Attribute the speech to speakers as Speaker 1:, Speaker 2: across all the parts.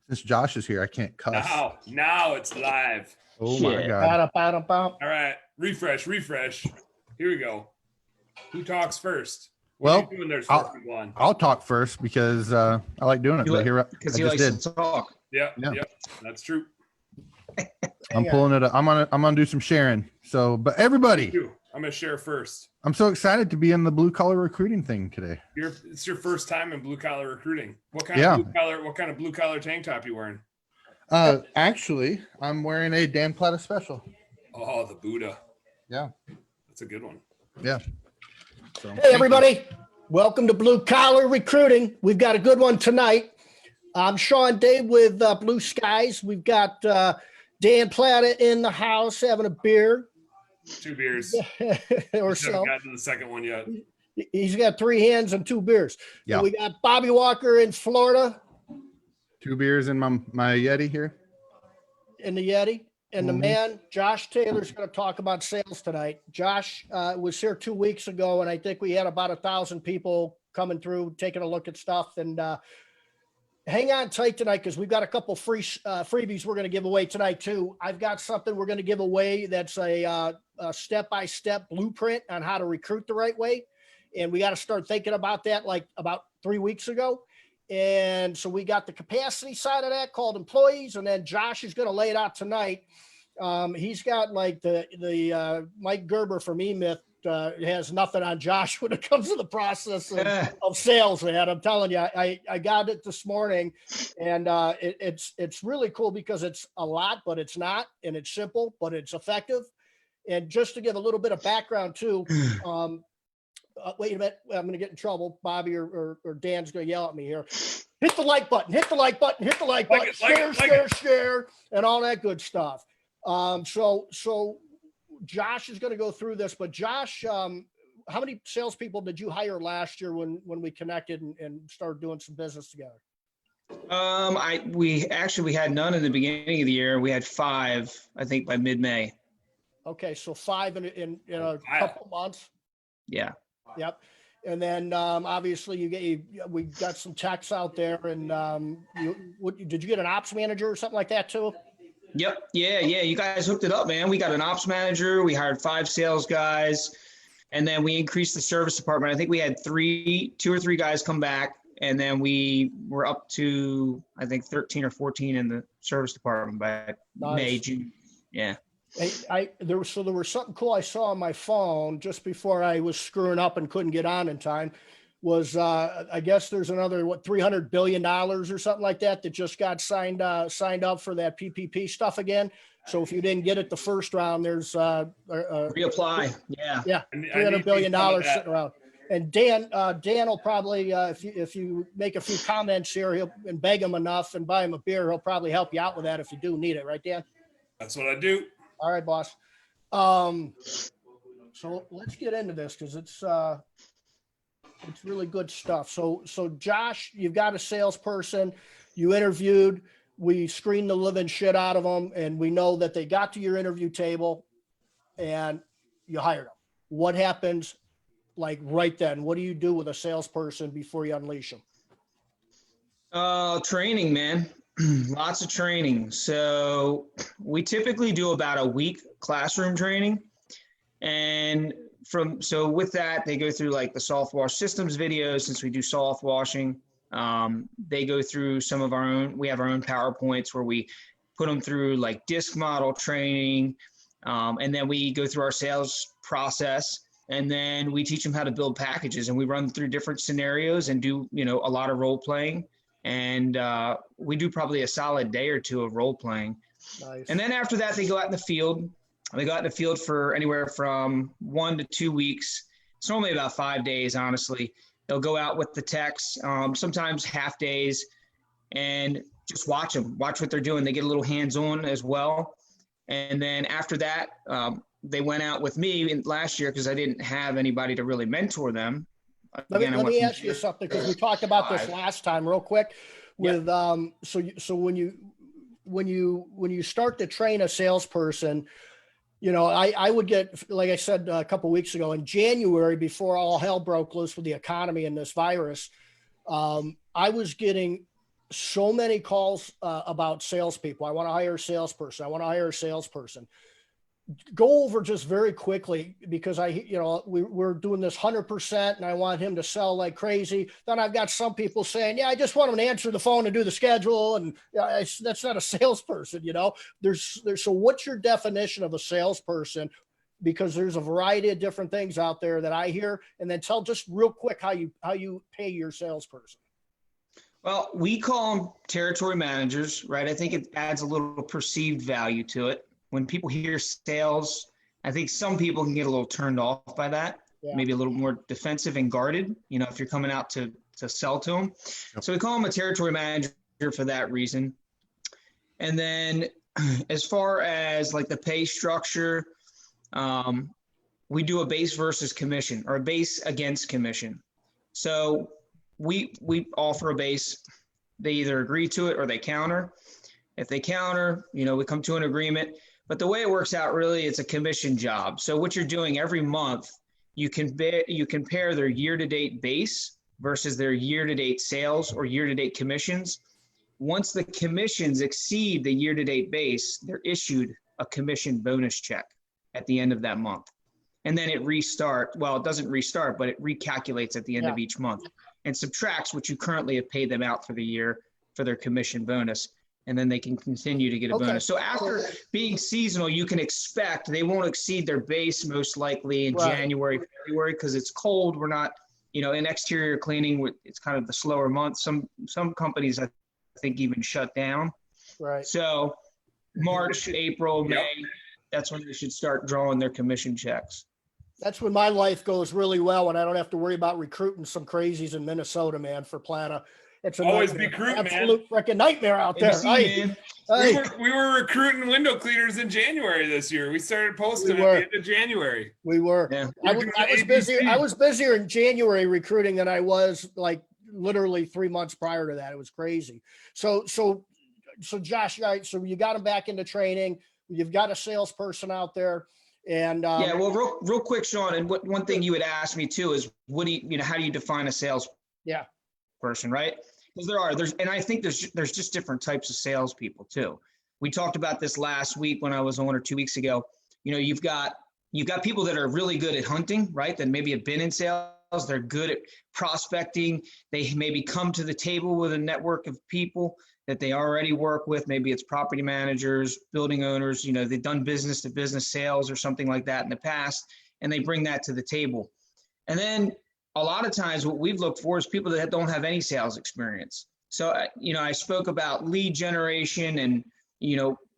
Speaker 1: Since Josh is here, I can't cuss.
Speaker 2: Now it's live.
Speaker 1: Oh my God.
Speaker 2: All right. Refresh. Here we go. Who talks first?
Speaker 1: Well, I'll talk first because I like doing it. But here
Speaker 3: because he likes to talk.
Speaker 2: Yeah, that's true.
Speaker 1: I'm pulling it up. I'm gonna do some sharing. So, but everybody,
Speaker 2: I'm gonna share first.
Speaker 1: I'm so excited to be in the blue collar recruiting thing today.
Speaker 2: It's your first time in blue collar recruiting. What kind of blue collar tank top you wearing?
Speaker 1: Actually, I'm wearing a Dan Platta special.
Speaker 2: Oh, the Buddha.
Speaker 1: Yeah,
Speaker 2: that's a good one.
Speaker 1: Yeah.
Speaker 4: So, hey everybody, welcome to Blue Collar Recruiting. We've got a good one tonight. I'm Shawn Day with Blue Skies. We've got Dan Platta in the house having a beer.
Speaker 2: 2 beers.
Speaker 4: Or so.
Speaker 2: Haven't gotten to the second one yet.
Speaker 4: He's got 3 hands and 2 beers.
Speaker 1: Yeah.
Speaker 4: And we got Bobby Walker in Florida.
Speaker 1: 2 beers in my Yeti here.
Speaker 4: In the Yeti. And the man, Josh Taylor's going to talk about sales tonight. Josh was here 2 weeks ago, and I think we had about 1,000 people coming through, taking a look at stuff. And hang on tight tonight because we've got a couple freebies we're going to give away tonight too. I've got something we're going to give away that's a step-by-step blueprint on how to recruit the right way. And we got to start thinking about that like about 3 weeks ago. And so we got the capacity side of that called employees. And then Josh is going to lay it out tonight. He's got like the Mike Gerber from eMyth has nothing on Josh when it comes to the process of sales, man. I'm telling you, I got it this morning and it's really cool because it's a lot, but it's not, and it's simple, but it's effective. And just to give a little bit of background too, wait a minute, I'm going to get in trouble. Bobby or Dan's going to yell at me here. Hit the like button, share, and all that good stuff. So Josh is going to go through this, but Josh, how many salespeople did you hire last year when we connected and started doing some business together?
Speaker 3: We had none in the beginning of the year. We had 5, I think, by mid-May.
Speaker 4: Okay, so 5 in a couple months.
Speaker 3: Yeah.
Speaker 4: Yep. And then obviously we got some techs out there, and did you get an ops manager or something like that too?
Speaker 3: Yep. Yeah. You guys hooked it up, man. We got an ops manager. We hired 5 sales guys, and then we increased the service department. I think we had 2 or 3 guys come back, and then we were up to, I think, 13 or 14 in the service department by May, June. Yeah.
Speaker 4: There was something cool I saw on my phone just before I was screwing up and couldn't get on in time. Was I guess there's another $300 billion or something like that just got signed up for that PPP stuff again. So if you didn't get it the first round, there's
Speaker 3: reapply. Yeah.
Speaker 4: $300 billion sitting around. And Dan will probably if you make a few comments here, and beg him enough and buy him a beer, he'll probably help you out with that if you do need it, right, Dan?
Speaker 2: That's what I do.
Speaker 4: All right, boss. So let's get into this because it's really good stuff. So Josh, you've got a salesperson you interviewed. We screened the living shit out of them, and we know that they got to your interview table and you hired them. What happens like right then? What do you do with a salesperson before you unleash them?
Speaker 3: Training, man. Lots of training. So we typically do about a week classroom training. And with that, they go through like the soft wash systems videos, since we do soft washing. They go through some of our own, we have our own PowerPoints where we put them through like disc model training. And then we go through our sales process, and then we teach them how to build packages, and we run through different scenarios and do, a lot of role playing. And we do probably a solid day or 2 of role playing.
Speaker 4: Nice.
Speaker 3: And then after that, they go out in the field. They go out in the field for anywhere from 1 to 2 weeks. It's normally about 5 days, honestly. They'll go out with the techs, sometimes half days, and just watch them, watch what they're doing. They get a little hands-on as well. And then after that, they went out with me last year because I didn't have anybody to really mentor them.
Speaker 4: Let me ask you something, because we talked about this last time real quick with so when you start to train a salesperson, I would get, like I said a couple of weeks ago, in January, before all hell broke loose with the economy and this virus, I was getting so many calls about salespeople. I want to hire a salesperson. I want to hire a salesperson. Go over just very quickly, because we're doing this 100% and I want him to sell like crazy. Then I've got some people saying, yeah, I just want him to answer the phone and do the schedule. And that's not a salesperson, so what's your definition of a salesperson? Because there's a variety of different things out there that I hear. And then tell just real quick how you pay your salesperson.
Speaker 3: Well, we call them territory managers, right? I think it adds a little perceived value to it. When people hear sales, I think some people can get a little turned off by that, maybe a little more defensive and guarded, if you're coming out to sell to them. Yep. So we call them a territory manager for that reason. And then as far as like the pay structure, we do a base versus commission, or a base against commission. So we offer a base. They either agree to it or they counter. If they counter, we come to an agreement. But the way it works out, really, it's a commission job. So what you're doing every month, you compare their year-to-date base versus their year-to-date sales or year-to-date commissions. Once the commissions exceed the year-to-date base, they're issued a commission bonus check at the end of that month. And then it restarts. Well, it doesn't restart, but it recalculates at the end of each month and subtracts what you currently have paid them out for the year for their commission bonus. And then they can continue to get a bonus. So after being seasonal, you can expect they won't exceed their base most likely in January, February, because it's cold. We're not, in exterior cleaning, it's kind of the slower month. Some companies, I think, even shut down.
Speaker 4: Right.
Speaker 3: So March, April, May, that's when they should start drawing their commission checks.
Speaker 4: That's when my life goes really well, when I don't have to worry about recruiting some crazies in Minnesota, man, for Platta. It's
Speaker 2: always be recruiting,
Speaker 4: absolute freaking nightmare out there.
Speaker 2: We were recruiting window cleaners in January this year. We started posting at the end of January.
Speaker 4: We were. Yeah. I was busy. I was busier in January recruiting than I was like literally 3 months prior to that. It was crazy. So Josh, right? So you got him back into training. You've got a salesperson out there. And
Speaker 3: well, real quick, Shawn, and one thing you would ask me too is, how do you define a sales? Person, right? Because and I think there's just different types of salespeople too. We talked about this last week when I was on, or 2 weeks ago. You've got people that are really good at hunting, right? That maybe have been in sales. They're good at prospecting. They maybe come to the table with a network of people that they already work with. Maybe it's property managers, building owners. They've done business to business sales or something like that in the past, and they bring that to the table. And then a lot of times what we've looked for is people that don't have any sales experience. So, I spoke about lead generation and,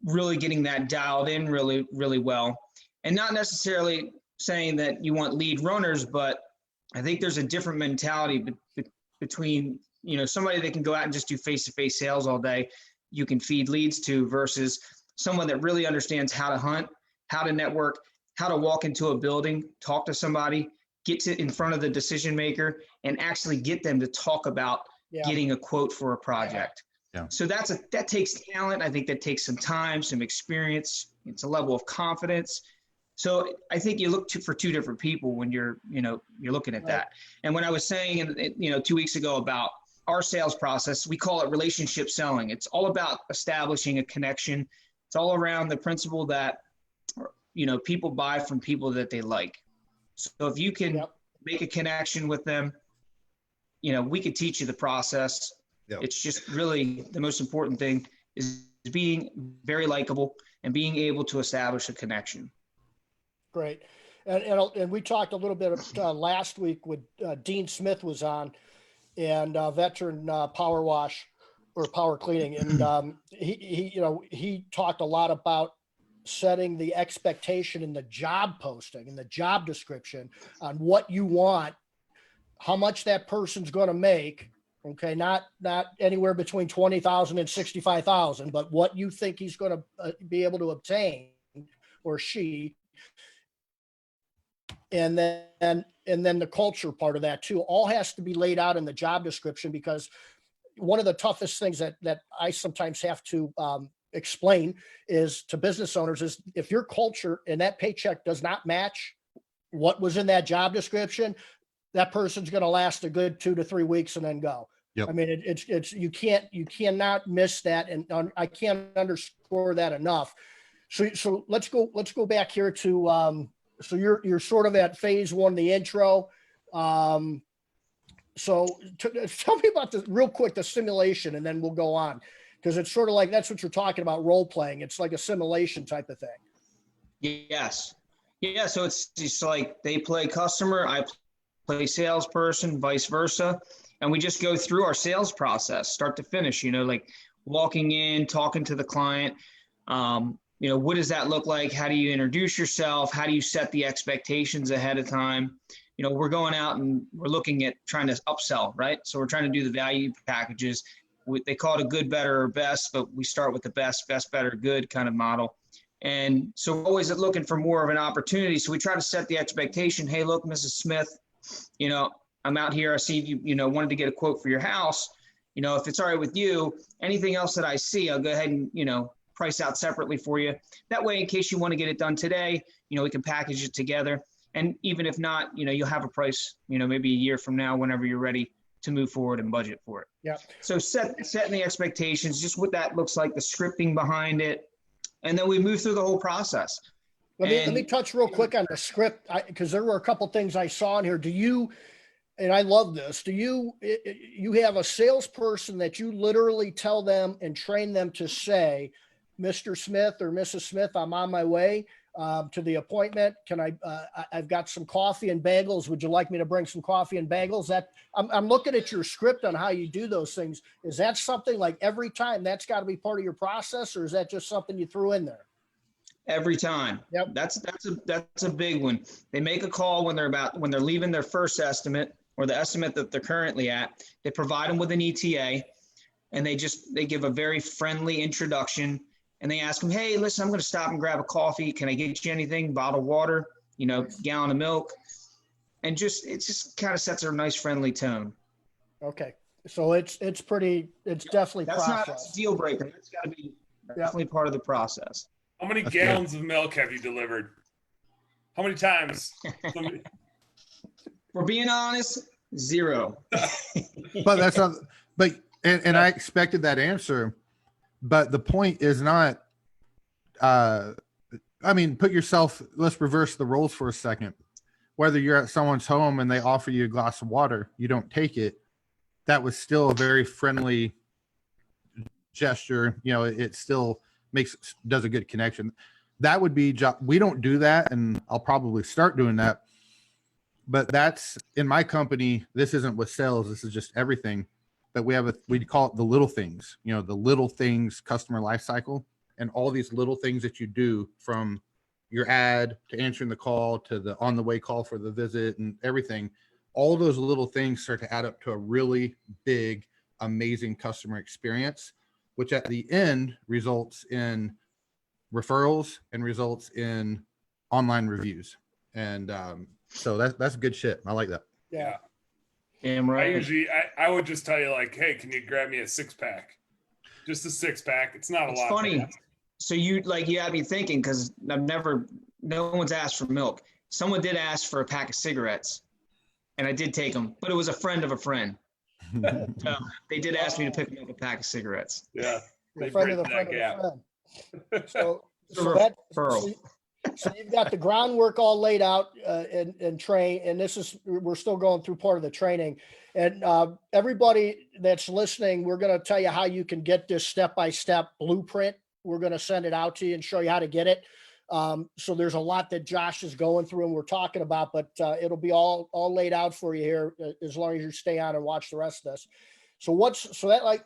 Speaker 3: really getting that dialed in really, really well. And not necessarily saying that you want lead runners, but I think there's a different mentality between, somebody that can go out and just do face-to-face sales all day, you can feed leads to, versus someone that really understands how to hunt, how to network, how to walk into a building, talk to somebody, get in front of the decision maker and actually get them to talk about getting a quote for a project. Yeah. So that takes talent. I think that takes some time, some experience. It's a level of confidence. So I think you look for two different people when you're looking at that. And when I was saying, 2 weeks ago about our sales process, we call it relationship selling. It's all about establishing a connection. It's all around the principle that, people buy from people that they like. So if you can make a connection with them, we could teach you the process. Yep. It's just really the most important thing is being very likable and being able to establish a connection.
Speaker 4: Great. And we talked a little bit last week with Dean Smith was on, and veteran power wash or power cleaning. And he talked a lot about setting the expectation in the job posting, in the job description, on what you want, how much that person's going to make. Okay. Not anywhere between 20,000 and 65,000, but what you think he's going to be able to obtain, or she. And then the culture part of that too, all has to be laid out in the job description, because one of the toughest things that I sometimes have to explain is to business owners is, if your culture and that paycheck does not match what was in that job description, that person's going to last a good 2 to 3 weeks and then go.
Speaker 1: Yep.
Speaker 4: I mean, it's you cannot miss that, and I can't underscore that enough. So let's go back here to so you're sort of at phase one, the intro. So tell me about real quick the simulation, and then we'll go on, because it's sort of like that's what you're talking about, role playing. It's like a simulation type of thing.
Speaker 3: Yes. Yeah. So it's just like they play customer, I play salesperson, vice versa. And we just go through our sales process, start to finish, like walking in, talking to the client. What does that look like? How do you introduce yourself? How do you set the expectations ahead of time? We're going out and we're looking at trying to upsell, right? So we're trying to do the value packages. They call it a good, better, or best, but we start with the best, better, good kind of model. And so we're always looking for more of an opportunity. So we try to set the expectation. Hey, look, Mrs. Smith, I'm out here. I see you, wanted to get a quote for your house. If it's all right with you, anything else that I see, I'll go ahead and, price out separately for you. That way, in case you want to get it done today, we can package it together. And even if not, you'll have a price, maybe a year from now, whenever you're ready to move forward and budget for it.
Speaker 4: Yeah.
Speaker 3: So setting the expectations, just what that looks like, the scripting behind it. And then we move through the whole process.
Speaker 4: Let me touch real quick on the script, because there were a couple things I saw in here. Do you, and I love this, you have a salesperson that you literally tell them and train them to say, Mr. Smith or Mrs. Smith, I'm on my way to the appointment. Can I've got some coffee and bagels. Would you like me to bring some coffee and bagels? That I'm looking at your script on how you do those things. Is that something like every time that's got to be part of your process, or is that just something you threw in there?
Speaker 3: Every time.
Speaker 4: Yep.
Speaker 3: That's a big one. They make a call when they're leaving their first estimate or the estimate that they're currently at. They provide them with an ETA, and they give a very friendly introduction, and they ask them, hey, listen, I'm going to stop and grab a coffee. Can I get you anything? Bottled water, gallon of milk. And it just kind of sets a nice friendly tone.
Speaker 4: Okay. So it's definitely
Speaker 3: That's
Speaker 4: process.
Speaker 3: not a deal breaker. That's got to be definitely part of the process.
Speaker 2: How many gallons of milk have you delivered? How many times?
Speaker 3: For being honest, 0.
Speaker 1: But that's not, and I expected that answer, but the point is not, put yourself, let's reverse the roles for a second. Whether you're at someone's home and they offer you a glass of water, you don't take it. That was still a very friendly gesture. It still does a good connection. That would be, we don't do that. And I'll probably start doing that, but that's in my company. This isn't with sales. This is just everything. But we call it the little things, the little things customer life cycle, and all these little things that you do, from your ad to answering the call to the on the way call for the visit and everything. All those little things start to add up to a really big, amazing customer experience, which at the end results in referrals and results in online reviews. And so that's good shit. I like that.
Speaker 4: Yeah.
Speaker 3: Damn right.
Speaker 2: I would just tell you, like, hey, can you grab me a 6-pack? Just a 6-pack. It's not a lot.
Speaker 3: It's funny. So you had me thinking, because no one's asked for milk. Someone did ask for a pack of cigarettes, and I did take them, but it was a friend of a friend. So they did ask me to pick up a pack of cigarettes.
Speaker 2: Yeah.
Speaker 4: The friend of the friend of the friend. So you've got the groundwork all laid out and train, and we're still going through part of the training. And everybody that's listening, we're going to tell you how you can get this step-by-step blueprint. We're going to send it out to you and show you how to get it. So there's a lot that Josh is going through and we're talking about, but it'll be all laid out for you here as long as you stay on and watch the rest of this. So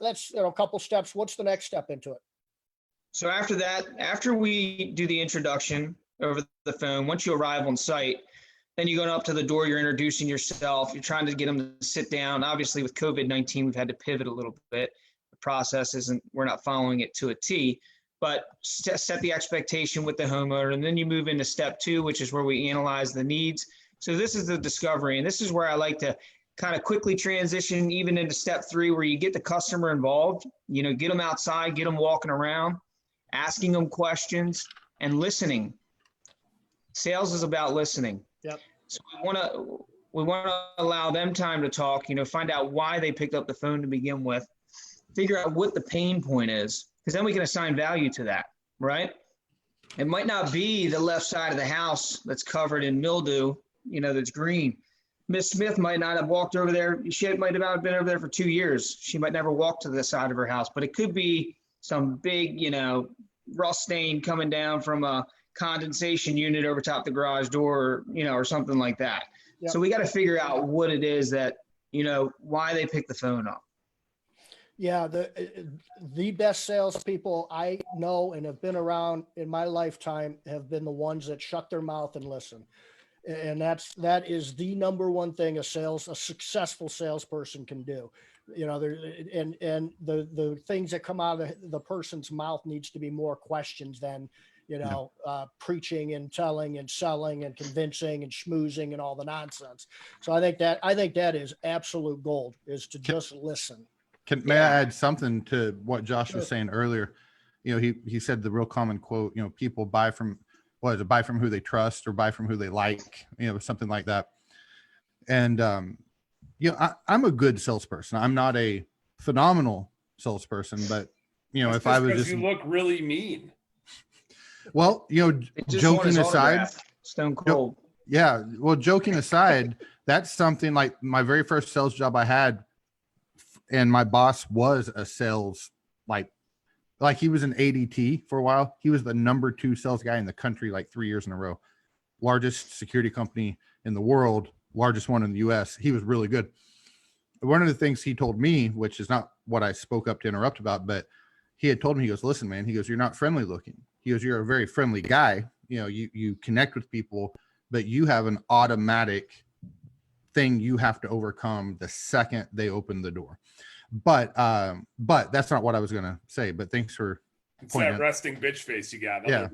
Speaker 4: that's a couple steps. What's the next step into it?
Speaker 3: So after we do the introduction over the phone, once you arrive on site, then you go up to the door, you're introducing yourself, you're trying to get them to sit down. Obviously with COVID-19, we've had to pivot a little bit. The process we're not following it to a T, but set the expectation with the homeowner. And then you move into step 2, which is where we analyze the needs. So this is the discovery. And this is where I like to kind of quickly transition even into step 3, where you get the customer involved, get them outside, get them walking around, asking them questions and listening. Sales is about listening.
Speaker 4: Yep.
Speaker 3: So We want to allow them time to talk, find out why they picked up the phone to begin with, figure out what the pain point is, because then we can assign value to that, right? It might not be the left side of the house that's covered in mildew, that's green. Miss Smith might not have walked over there. She might have not been over there for 2 years. She might never walk to the side of her house, but it could be some big, rust stain coming down from a condensation unit over top the garage door, or something like that. Yep. So we got to figure out what it is that, why they pick the phone up.
Speaker 4: Yeah, the best salespeople I know and have been around in my lifetime have been the ones that shut their mouth and listen. And that is the number one thing a successful salesperson can do. And the things that come out of the person's mouth needs to be more questions than, preaching and telling and selling and convincing and schmoozing and all the nonsense. So I think that is absolute gold, is to just listen.
Speaker 1: May I add something to what Josh was saying earlier? He said the real common quote, people buy from who they trust or buy from who they like, something like that. And, I'm a good salesperson. I'm not a phenomenal salesperson, but,
Speaker 2: that's
Speaker 1: if I was just,
Speaker 2: you look really mean.
Speaker 1: Well, joking aside,
Speaker 3: stone cold.
Speaker 1: Yeah. Well, joking aside, that's something like my very first sales job I had. And my boss was a sales, like he was an ADT for a while. He was the number 2 sales guy in the country, like 3 years in a row. Largest security company in the world, largest one in the US. He was really good. One of the things he told me, which is not what I spoke up to interrupt about, but he had told me, he goes, listen, man, he goes, you're not friendly looking. He goes, you're a very friendly guy. You connect with people, but you have an automatic thing you have to overcome the second they open the door. But that's not what I was going to say, but thanks for
Speaker 2: pointing that resting bitch face you got.
Speaker 1: Yeah.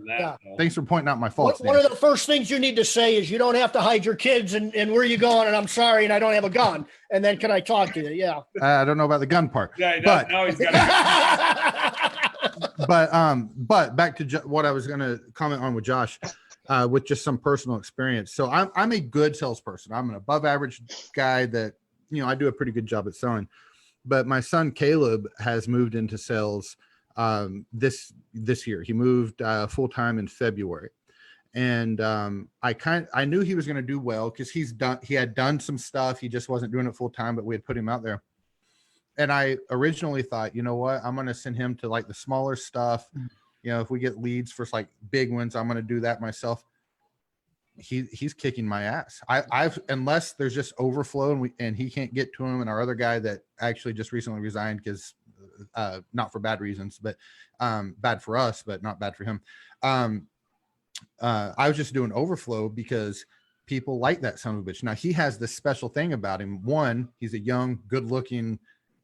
Speaker 1: Thanks for pointing out my faults.
Speaker 4: One of the first things you need to say is you don't have to hide your kids and where you going, and I'm sorry, and I don't have a gun. And then can I talk to you? Yeah.
Speaker 1: I don't know about the gun part.
Speaker 2: Yeah, no, he's got
Speaker 1: but back to what I was going to comment on with Josh, with just some personal experience. So I'm a good salesperson. I'm an above average guy that, I do a pretty good job at selling. But my son Caleb has moved into sales this year. He moved full time in February, and I knew he was going to do well because he had done some stuff. He just wasn't doing it full time, but we had put him out there. And I originally thought, you know what, I'm going to send him to like the smaller stuff. If we get leads for like big ones, I'm going to do that myself. He's kicking my ass. I've unless there's just overflow and he can't get to him. And our other guy that actually just recently resigned because not for bad reasons, but bad for us, but not bad for him. I was just doing overflow because people like that son of a bitch. Now he has this special thing about him. One, he's a young, good-looking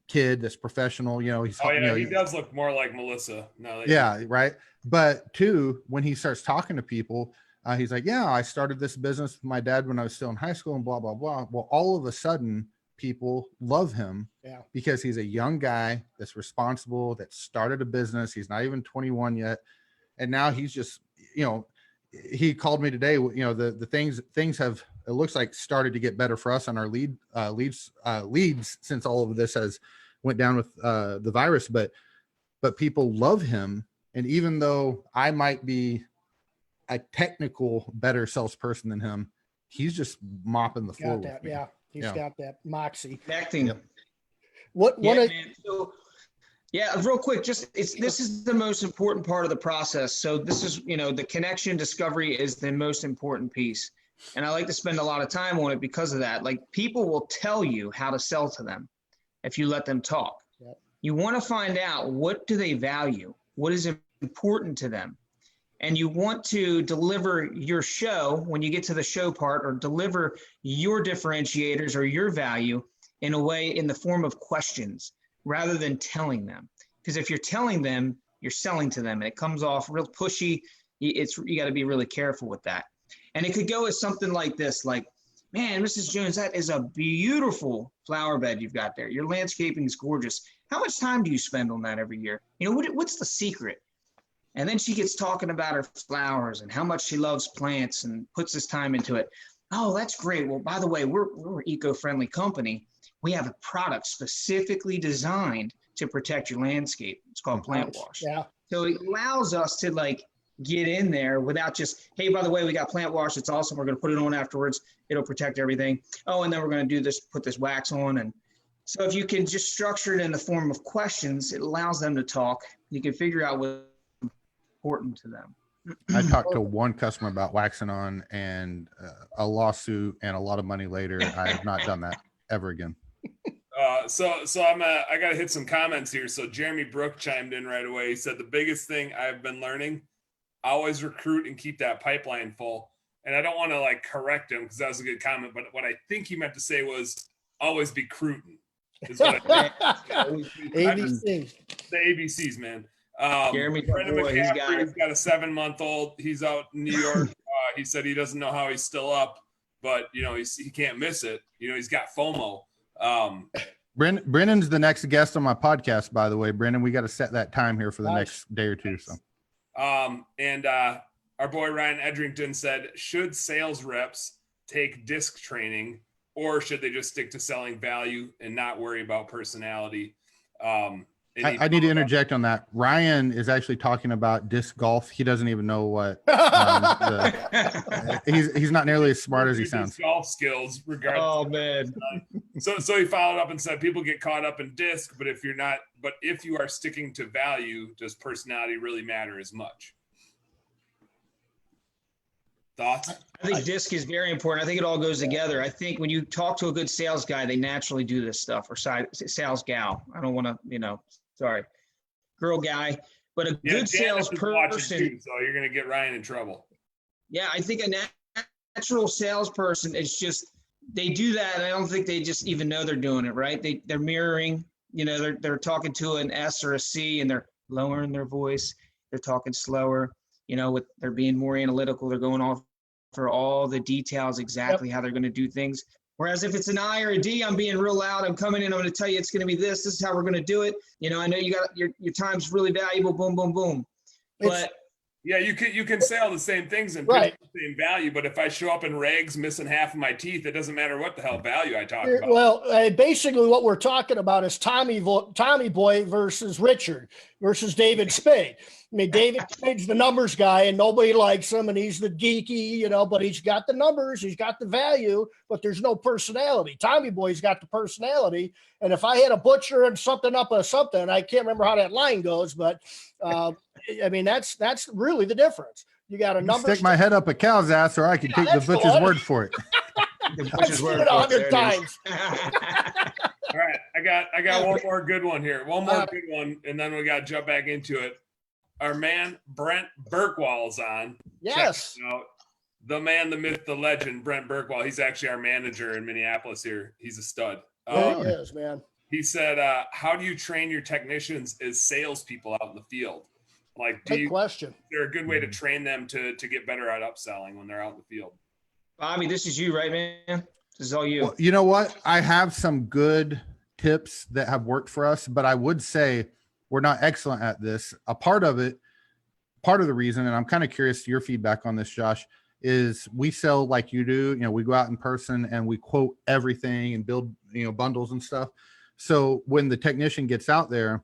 Speaker 1: kid that's professional. He
Speaker 2: does look more like Melissa.
Speaker 1: Right. But 2, when he starts talking to people, he's like, yeah, I started this business with my dad when I was still in high school and blah, blah, blah. Well, all of a sudden people love him because he's a young guy that's responsible, that started a business. He's not even 21 yet. And now he's just, he called me today, the things have, it looks like started to get better for us on our leads since all of this has went down with the virus, but people love him. And even though I might be a technical better salesperson than him, he's just mopping the floor.
Speaker 4: He's got that moxie.
Speaker 3: Connecting.
Speaker 1: Yep.
Speaker 3: Real quick, this is the most important part of the process. So this is, the connection discovery is the most important piece. And I like to spend a lot of time on it because of that. Like, people will tell you how to sell to them if you let them talk.
Speaker 4: Yep.
Speaker 3: You want to find out, what do they value? What is important to them? And you want to deliver your show when you get to the show part, or deliver your differentiators or your value in a way in the form of questions rather than telling them. Because if you're telling them, you're selling to them, and it comes off real pushy. You got to be really careful with that. And it could go as something like this, like, man, Mrs. Jones, that is a beautiful flower bed you've got there. Your landscaping is gorgeous. How much time do you spend on that every year? What's the secret? And then she gets talking about her flowers and how much she loves plants and puts this time into it. Oh, that's great. Well, by the way, we're an eco-friendly company. We have a product specifically designed to protect your landscape. It's called Plant Wash.
Speaker 4: Yeah.
Speaker 3: So it allows us to like get in there without just, hey, by the way, we got Plant Wash. It's awesome. We're going to put it on afterwards. It'll protect everything. Oh, and then we're going to do this, put this wax on. And so if you can just structure it in the form of questions, it allows them to talk. You can figure out what's important to them.
Speaker 1: I talked to one customer about waxing on, and a lawsuit and a lot of money later, I have not done that ever again.
Speaker 2: So I got to hit some comments here. So Jeremy Brook chimed in right away. He said, the biggest thing I've been learning, always recruit and keep that pipeline full. And I don't want to like correct him because that was a good comment, but what I think he meant to say was always be recruiting.
Speaker 4: ABC.
Speaker 2: The ABCs, man.
Speaker 3: Jeremy,
Speaker 2: Brendan
Speaker 3: boy, he's
Speaker 2: McCaffrey's got a 7-month-old. He's out in New York. He said he doesn't know how he's still up, but you know he can't miss it. You know he's got FOMO.
Speaker 1: Brennan's the next guest on my podcast, by the way. Brennan, we got to set that time here for the next day or two. So,
Speaker 2: and our boy Ryan Edrington said, should sales reps take disc training, or should they just stick to selling value and not worry about personality?
Speaker 1: I need to interject on that. Ryan is actually talking about disc golf. He doesn't even know what. He's not nearly as smart as he sounds.
Speaker 2: Golf skills, regardless.
Speaker 3: Oh man.
Speaker 2: So he followed up and said, people get caught up in disc, but if you are sticking to value, does personality really matter as much? Thoughts?
Speaker 3: I think disc is very important. I think it all goes together. I think when you talk to a good sales guy, they naturally do this stuff, or sales gal. I don't want to, sorry, girl guy, but a good salesperson.
Speaker 2: So you're going to get Ryan in trouble.
Speaker 3: Yeah, I think a natural salesperson is just, they do that. And I don't think they just even know they're doing it, right? They're mirroring, they're talking to an S or a C and they're lowering their voice. They're talking slower, they're being more analytical. They're going off for all the details, exactly how they're going to do things. Whereas if it's an I or a D, I'm being real loud. I'm coming in. I'm going to tell you it's going to be this. This is how we're going to do it. I know you got your time's really valuable. Boom, boom, boom. But
Speaker 2: yeah, you can say all the same things and the same value. But if I show up in rags, missing half of my teeth, it doesn't matter what the hell value I talk about.
Speaker 4: Well, basically what we're talking about is Tommy Boy versus Richard versus David Spade. I mean, David Spade's the numbers guy and nobody likes him and he's the geeky, but he's got the numbers, he's got the value, but there's no personality. Tommy Boy's got the personality. And if I had a butcher and something up or something, I can't remember how that line goes, but I mean, that's really the difference. You got a number.
Speaker 1: Stick my head up a cow's ass, or I can take the butcher's word for it.
Speaker 4: I've seen it 100 times.
Speaker 2: All right, I got one more good one here. One more good one, and then we got to jump back into it. Our man Brent Burkwall's on.
Speaker 4: Yes.
Speaker 2: Check it out. The man, the myth, the legend, Brent Burkwall. He's actually our manager in Minneapolis here. He's a stud.
Speaker 4: He is, man.
Speaker 2: He said, how do you train your technicians as salespeople out in the field? Like,
Speaker 4: question.
Speaker 2: Is there a good way to train them to get better at upselling when they're out in the field?
Speaker 3: Bobby, this is you, right, man? This is all you.
Speaker 1: Well, you know what? I have some good tips that have worked for us, but I would say we're not excellent at this. A part of the reason, and I'm kind of curious to your feedback on this, Josh, is we sell like you do. We go out in person and we quote everything and build, bundles and stuff. So when the technician gets out there,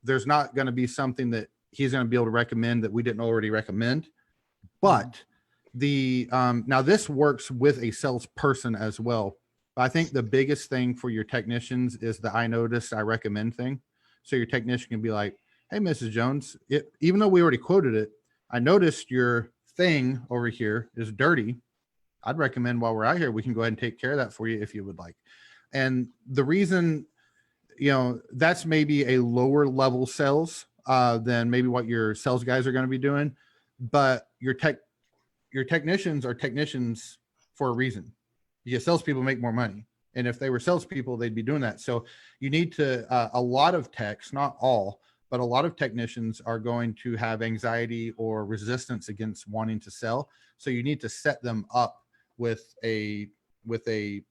Speaker 1: there's not going to be something that he's going to be able to recommend that we didn't already recommend. But now this works with a salesperson as well. I think the biggest thing for your technicians is the I notice, I recommend thing. So your technician can be like, hey, Mrs. Jones, even though we already quoted it, I noticed your thing over here is dirty. I'd recommend while we're out here, we can go ahead and take care of that for you if you would like. And the reason, that's maybe a lower level sales than maybe what your sales guys are going to be doing. But your technicians are technicians for a reason. Your salespeople make more money. And if they were salespeople, they'd be doing that. So you need to, a lot of techs, not all, but a lot of technicians are going to have anxiety or resistance against wanting to sell. So you need to set them up with a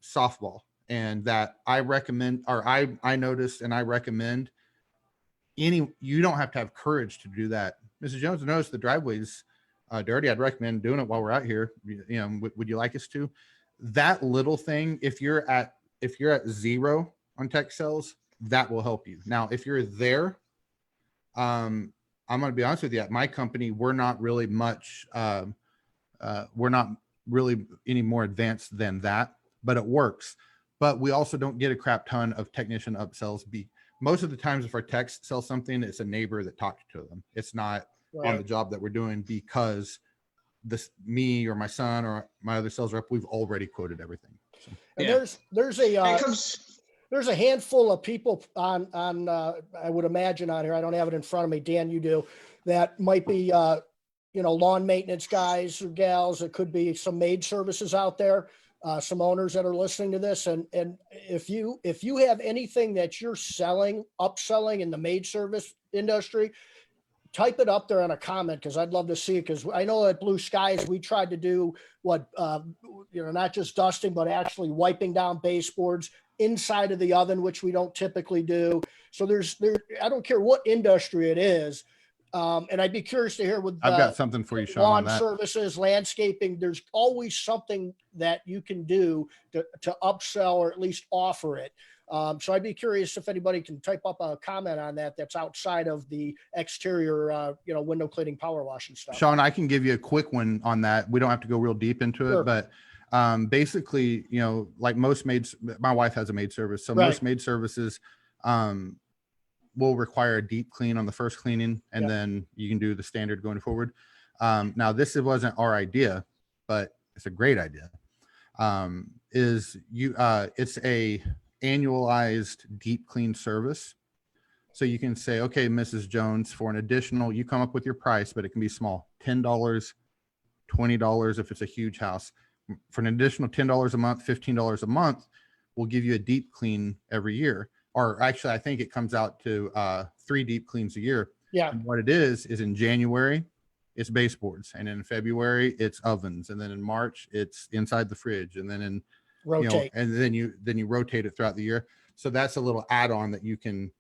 Speaker 1: softball. And that I recommend, or I noticed and I recommend you don't have to have courage to do that. Mrs. Jones, notice the driveway's dirty. I'd recommend doing it while we're out here. Would you like us to? that little thing, if you're at 0 on tech sales, that will help you. Now, if you're there, I'm going to be honest with you, at my company, we're not really much, we're not really any more advanced than that, but it works. But we also don't get a crap ton of technician upsells. Most of the times if our techs sell something, it's a neighbor that talked to them. It's not on the job that we're doing, because me or my son or my other sales rep, we've already quoted everything. So.
Speaker 4: And there's a handful of people on I would imagine on here, I don't have it in front of me, Dan, you do, that might be lawn maintenance guys or gals. It could be some maid services out there, some owners that are listening to this. And if you have anything that you're upselling in the maid service industry, type it up there on a comment, because I'd love to see it. Because I know at Blue Skies, we tried to do not just dusting, but actually wiping down baseboards inside of the oven, which we don't typically do. So I don't care what industry it is. And I'd be curious to hear
Speaker 1: I've got something for you, Shawn, on that.
Speaker 4: Services, landscaping. There's always something that you can do to upsell or at least offer it. So I'd be curious if anybody can type up a comment on that that's outside of the exterior, window cleaning, power washing stuff.
Speaker 1: Shawn, I can give you a quick one on that. We don't have to go real deep into it, but basically, like most maids, my wife has a maid service. So most maid services will require a deep clean on the first cleaning, and then you can do the standard going forward. Now, this wasn't our idea, but it's a great idea. It's a annualized deep clean service. So you can say, okay, Mrs. Jones, for an additional, you come up with your price, but it can be small, $10, $20 if it's a huge house. For an additional $10 a month, $15 a month, we'll give you a deep clean every year. Or actually, I think it comes out to 3 deep cleans a year.
Speaker 4: Yeah.
Speaker 1: And what it is in January, it's baseboards, and in February, it's ovens, and then in March, it's inside the fridge, and then in
Speaker 4: rotate,
Speaker 1: and then you rotate it throughout the year. So that's a little add-on that you can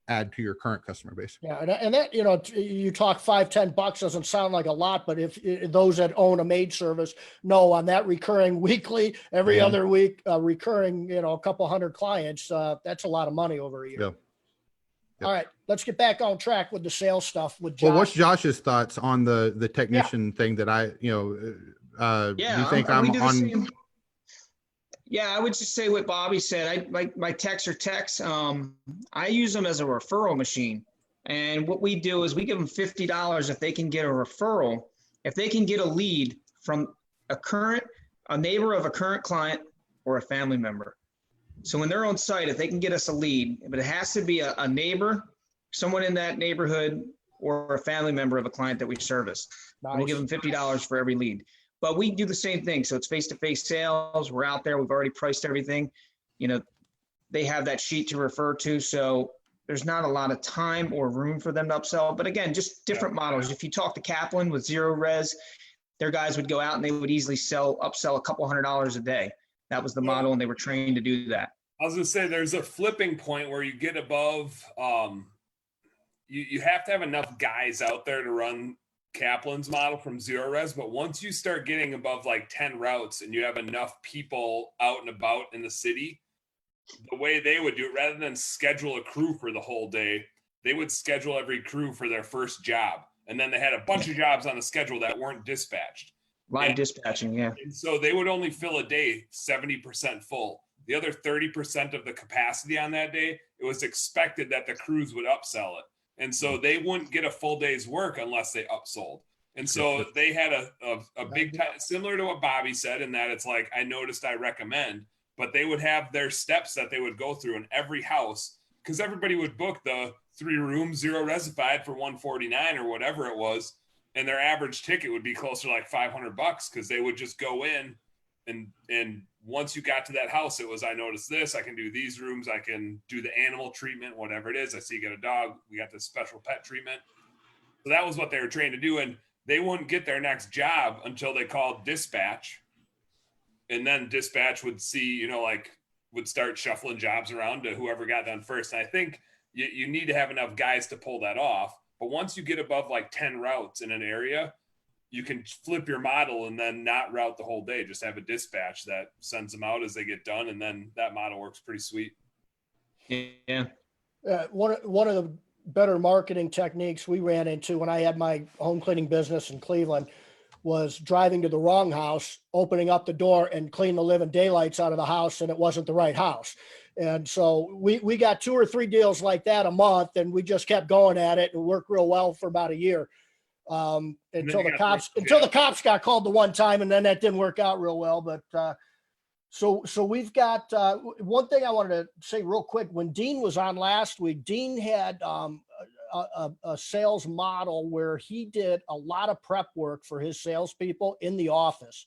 Speaker 1: add to your current customer base.
Speaker 4: Yeah. And that, you talk $5-10 doesn't sound like a lot, but if those that own a maid service know on that recurring weekly, every other week, recurring, a couple hundred clients, that's a lot of money over a year.
Speaker 1: Yep.
Speaker 4: All right, let's get back on track with the sales stuff with Josh.
Speaker 1: Well, what's Josh's thoughts on the technician thing that do you think I'm on?
Speaker 3: Yeah, I would just say what Bobby said. My techs are techs. I use them as a referral machine. And what we do is we give them $50 if they can get a referral, if they can get a lead from a neighbor of a current client or a family member. So when they're on site, if they can get us a lead, but it has to be a neighbor, someone in that neighborhood, or a family member of a client that we service. Nice. We'll give them $50 for every lead. But we do the same thing. So it's face-to-face sales. We're out there. We've already priced everything. They have that sheet to refer to. So there's not a lot of time or room for them to upsell. But again, just different models. If you talk to Kaplan with zero res, their guys would go out and they would easily upsell a couple $100 a day. That was the model, and they were trained to do that.
Speaker 2: I was going to say there's a flipping point where you get above, you have to have enough guys out there to run Kaplan's model from zero res, but once you start getting above like 10 routes and you have enough people out and about in the city, the way they would do it, rather than schedule a crew for the whole day, they would schedule every crew for their first job. And then they had a bunch of jobs on the schedule that weren't dispatched.
Speaker 3: Live dispatching, yeah.
Speaker 2: And so they would only fill a day 70% full. The other 30% of the capacity on that day, it was expected that the crews would upsell it. And so they wouldn't get a full day's work unless they upsold. And so they had a big time, similar to what Bobby said, in that it's like, I noticed, I recommend, but they would have their steps that they would go through in every house, because everybody would book the 3 rooms, 0 resified for $149 or whatever it was. And their average ticket would be closer to like $500 because they would just go in and once you got to that house, it was, I noticed this, I can do these rooms, I can do the animal treatment, whatever it is. I see you got a dog, we got this special pet treatment. So that was what they were trained to do. And they wouldn't get their next job until they called dispatch. And then dispatch would see, would start shuffling jobs around to whoever got done first. And I think you need to have enough guys to pull that off. But once you get above like 10 routes in an area, you can flip your model and then not route the whole day. Just have a dispatch that sends them out as they get done. And then that model works pretty sweet.
Speaker 3: Yeah.
Speaker 4: One of the better marketing techniques we ran into when I had my home cleaning business in Cleveland was driving to the wrong house, opening up the door and clean the living daylights out of the house, and it wasn't the right house. And so we got 2 or 3 deals like that a month, and we just kept going at it and worked real well for about a year. Until the cops got called the one time, and then that didn't work out real well. But so we've got one thing I wanted to say real quick. When Dean was on last week, Dean had a sales model where he did a lot of prep work for his salespeople in the office.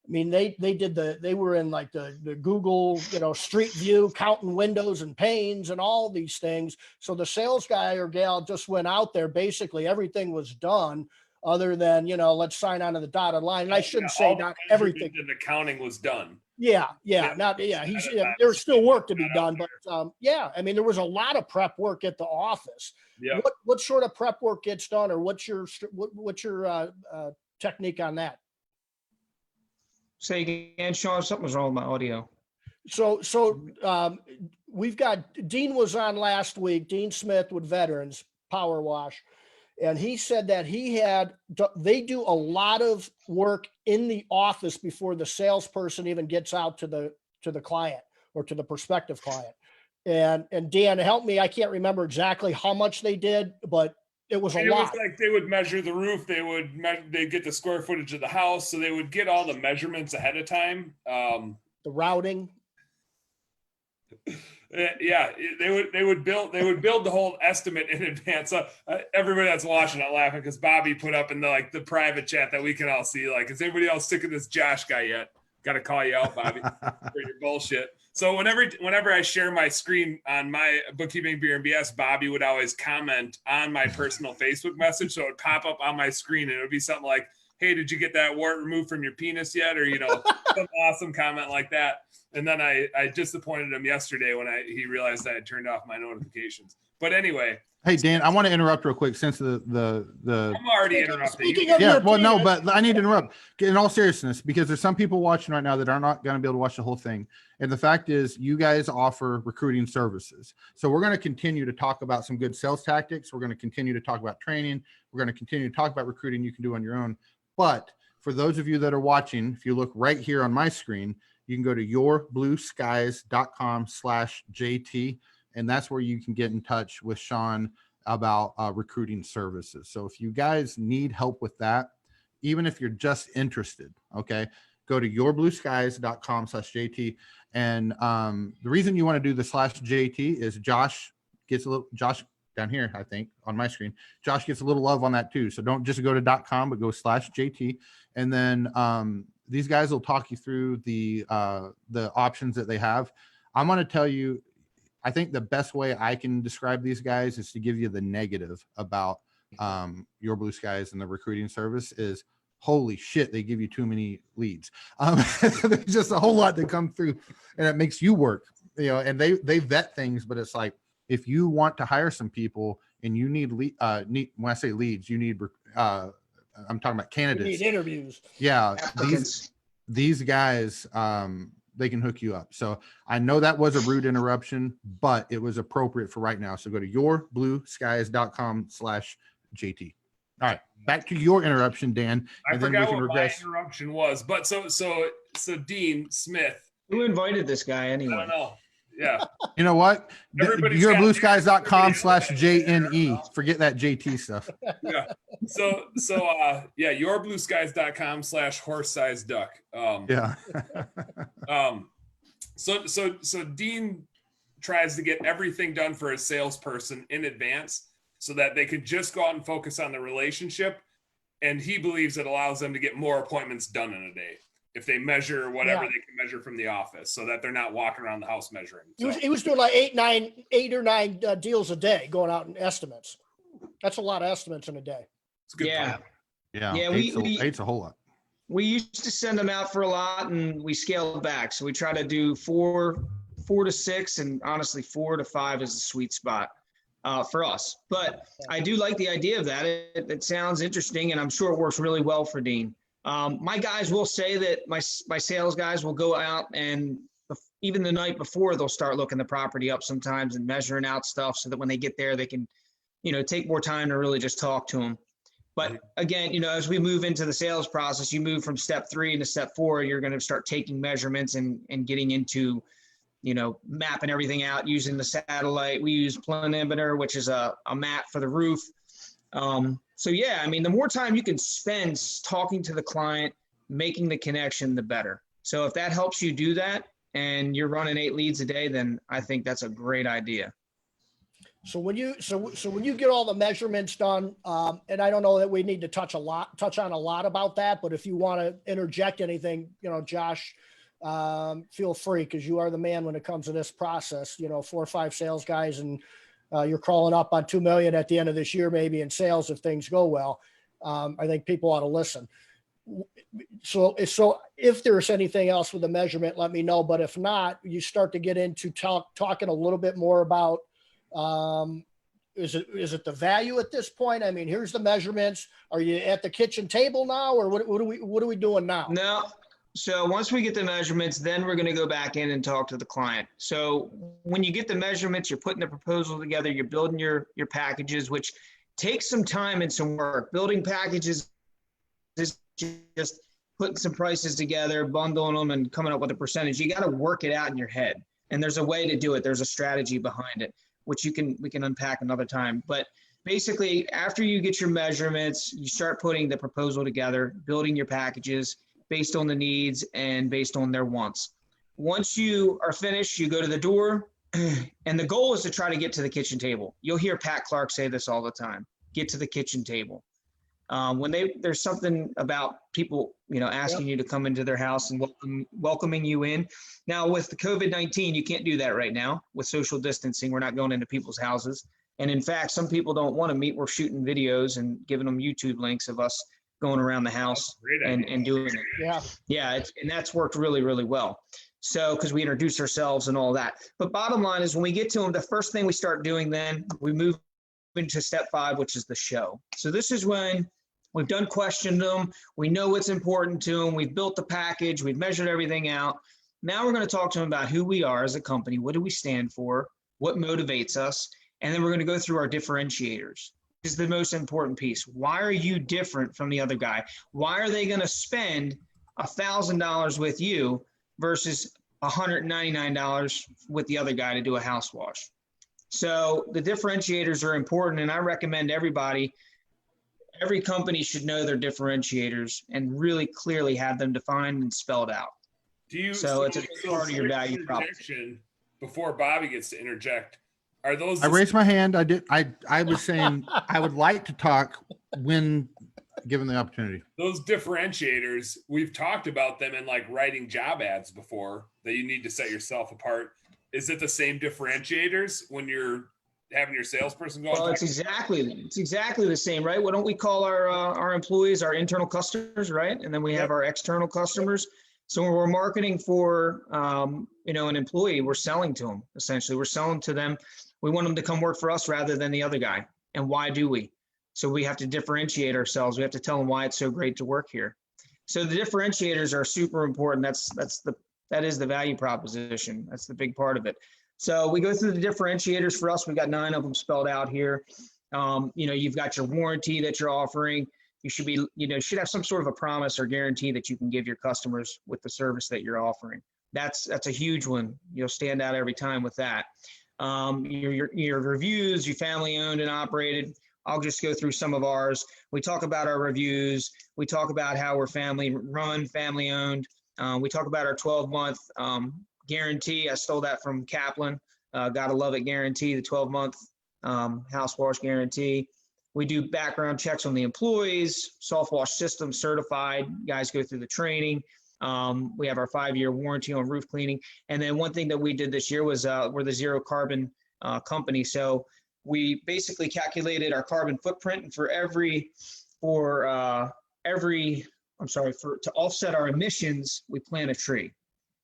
Speaker 4: I mean, they were in like the Google, Street View, counting windows and panes and all these things. So the sales guy or gal just went out there. Basically everything was done other than, let's sign on to the dotted line. And I shouldn't say not everything.
Speaker 2: The counting was done.
Speaker 4: There's still work to be done, but I mean, there was a lot of prep work at the office.
Speaker 2: Yeah.
Speaker 4: What sort of prep work gets done, or what's your technique on that?
Speaker 3: Say again, Shawn, something was wrong with my audio.
Speaker 4: So we've got, Dean was on last week, Dean Smith with Veterans Power Wash. And he said that they do a lot of work in the office before the salesperson even gets out to the client or to the prospective client. And Dan, help me, I can't remember exactly how much they did, but it was a lot.
Speaker 2: Was like they would measure the roof. They'd get the square footage of the house. So they would get all the measurements ahead of time.
Speaker 4: The routing.
Speaker 2: Yeah, they would build the whole estimate in advance. Everybody that's watching, I'm laughing because Bobby put up in the private chat that we can all see. Like, is anybody else sick of this Josh guy yet? Got to call you out, Bobby, for your bullshit. So whenever I share my screen on my Bookkeeping Beer and BS, Bobby would always comment on my personal Facebook message, so it would pop up on my screen, and it would be something like, "Hey, did you get that wart removed from your penis yet?" Or some awesome comment like that. And then I disappointed him yesterday when he realized I had turned off my notifications. But anyway.
Speaker 1: Hey, Dan, I want to interrupt real quick since the
Speaker 2: I'm already interrupting.
Speaker 1: But I need to interrupt in all seriousness, because there's some people watching right now that are not going to be able to watch the whole thing. And the fact is, you guys offer recruiting services. So we're going to continue to talk about some good sales tactics. We're going to continue to talk about training. We're going to continue to talk about recruiting you can do on your own. But for those of you that are watching, if you look right here on my screen, you can go to yourblueskies.com/JT. And that's where you can get in touch with Shawn about recruiting services. So if you guys need help with that, even if you're just interested, okay, go to yourblueskies.com/JT. And the reason you want to do the /JT is Josh down here, I think on my screen, Josh gets a little love on that too. So don't just go to .com, but go /JT. And then these guys will talk you through the options that they have. I'm going to tell you, I think the best way I can describe these guys is to give you the negative about Your Blue Skies and the recruiting service is, holy shit, they give you too many leads. There's just a whole lot to come through, and it makes you work, and they vet things, but it's like, if you want to hire some people and you need when I say leads, you need, I'm talking about candidates.
Speaker 4: You need interviews.
Speaker 1: Yeah. These guys, they can hook you up. So I know that was a rude interruption, but it was appropriate for right now. So go to yourblueskies.com/JT. All right, back to your interruption, Dan.
Speaker 2: I forgot what my interruption was, but so Dean Smith.
Speaker 3: Who invited this guy anyway?
Speaker 2: I don't know. Yeah.
Speaker 1: You know what? Yourblueskies.com/JNE. Forget that JT stuff.
Speaker 2: Yeah. So yourblueskies.com/horse-sized duck.
Speaker 1: Yeah.
Speaker 2: So Dean tries to get everything done for a salesperson in advance so that they could just go out and focus on the relationship. And he believes it allows them to get more appointments done in a day if they measure whatever they can measure from the office, so that they're not walking around the house measuring. So.
Speaker 4: He was doing like 8 or 9 deals a day, going out in estimates. That's a lot of estimates in a day.
Speaker 2: It's a good
Speaker 3: Yeah.
Speaker 2: point.
Speaker 1: Yeah. Eight's a whole lot.
Speaker 3: We used to send them out for a lot, and we scaled back. So we try to do 4 to 6, and honestly 4 to 5 is the sweet spot. for us. But I do like the idea of that. It sounds interesting, and I'm sure it works really well for Dean. My guys will say that my sales guys will go out and even the night before they'll start looking the property up sometimes and measuring out stuff so that when they get there, they can, take more time to really just talk to them. But again, as we move into the sales process, you move from step 3 into step 4, you're going to start taking measurements and getting into, mapping everything out using the satellite. We use planimeter, which is a map for the roof. So yeah, the more time you can spend talking to the client, making the connection, the better. So if that helps you do that and you're running 8 leads a day, then I think that's a great idea.
Speaker 4: So when you get all the measurements done, and I don't know that we need to touch on a lot about that, but if you want to interject anything, Josh, feel free, because you are the man when it comes to this process. 4 or 5 sales guys, and you're crawling up on 2 million at the end of this year, maybe in sales if things go well. I think people ought to listen. So if there's anything else with the measurement, let me know. But if not, you start to get into talking a little bit more about, is it the value at this point? Here's the measurements. Are you at the kitchen table now, or what are we doing now?
Speaker 3: No. So once we get the measurements, then we're going to go back in and talk to the client. So when you get the measurements, you're putting the proposal together, you're building your packages, which takes some time and some work. Building packages is just putting some prices together, bundling them, and coming up with a percentage. You got to work it out in your head. And there's a way to do it. There's a strategy behind it, which we can unpack another time. But basically, after you get your measurements, you start putting the proposal together, building your packages based on the needs and based on their wants. Once you are finished, you go to the door, and the goal is to try to get to the kitchen table. You'll hear Pat Clark say this all the time: get to the kitchen table. When there's something about people, asking you to come into their house and welcoming you in. Now with the COVID-19, you can't do that right now. With social distancing, we're not going into people's houses. And in fact, some people don't want to meet. We're shooting videos and giving them YouTube links of us going around the house and doing it.
Speaker 4: Yeah.
Speaker 3: Yeah. And that's worked really, really well. So, because we introduce ourselves and all that. But bottom line is, when we get to them, the first thing we start doing, then we move into step 5, which is the show. So this is when we've done questioned them. We know what's important to them. We've built the package. We've measured everything out. Now we're going to talk to them about who we are as a company. What do we stand for? What motivates us? And then we're going to go through our differentiators. This is the most important piece. Why are you different from the other guy? Why are they going to spend $1,000 with you versus $199 with the other guy to do a house wash? So the differentiators are important, and I recommend every company should know their differentiators and really clearly have them defined and spelled out. It's a part of your value proposition.
Speaker 2: Before Bobby gets to interject, are those?
Speaker 1: I raised my hand. I was saying I would like to talk when given the opportunity.
Speaker 2: Those differentiators, we've talked about them in writing job ads before, that you need to set yourself apart. Is it the same differentiators when you're having your salesperson go?
Speaker 3: Well, it's exactly the same, right? What don't we call our employees our internal customers, right? And then we have our external customers. So when we're marketing for an employee, we're selling to them. Essentially, we're selling to them. We want them to come work for us rather than the other guy. And why do we? So we have to differentiate ourselves. We have to tell them why it's so great to work here. So the differentiators are super important. That is the value proposition. That's the big part of it. So we go through the differentiators. For us, we've got 9 of them spelled out here. You've got your warranty that you're offering. You should have some sort of a promise or guarantee that you can give your customers with the service that you're offering. That's a huge one. You'll stand out every time with that. Your reviews, you family owned and operated. I'll just go through some of ours. We talk about our reviews. We talk about how we're family run, family owned. We talk about our 12-month guarantee. I stole that from Kaplan. Gotta love it guarantee, the 12-month house wash guarantee. We do background checks on the employees, soft wash system certified. Guys go through the training. We have our 5-year warranty on roof cleaning. And then one thing that we did this year was we're the zero carbon company. So we basically calculated our carbon footprint, and to offset our emissions, we plant a tree.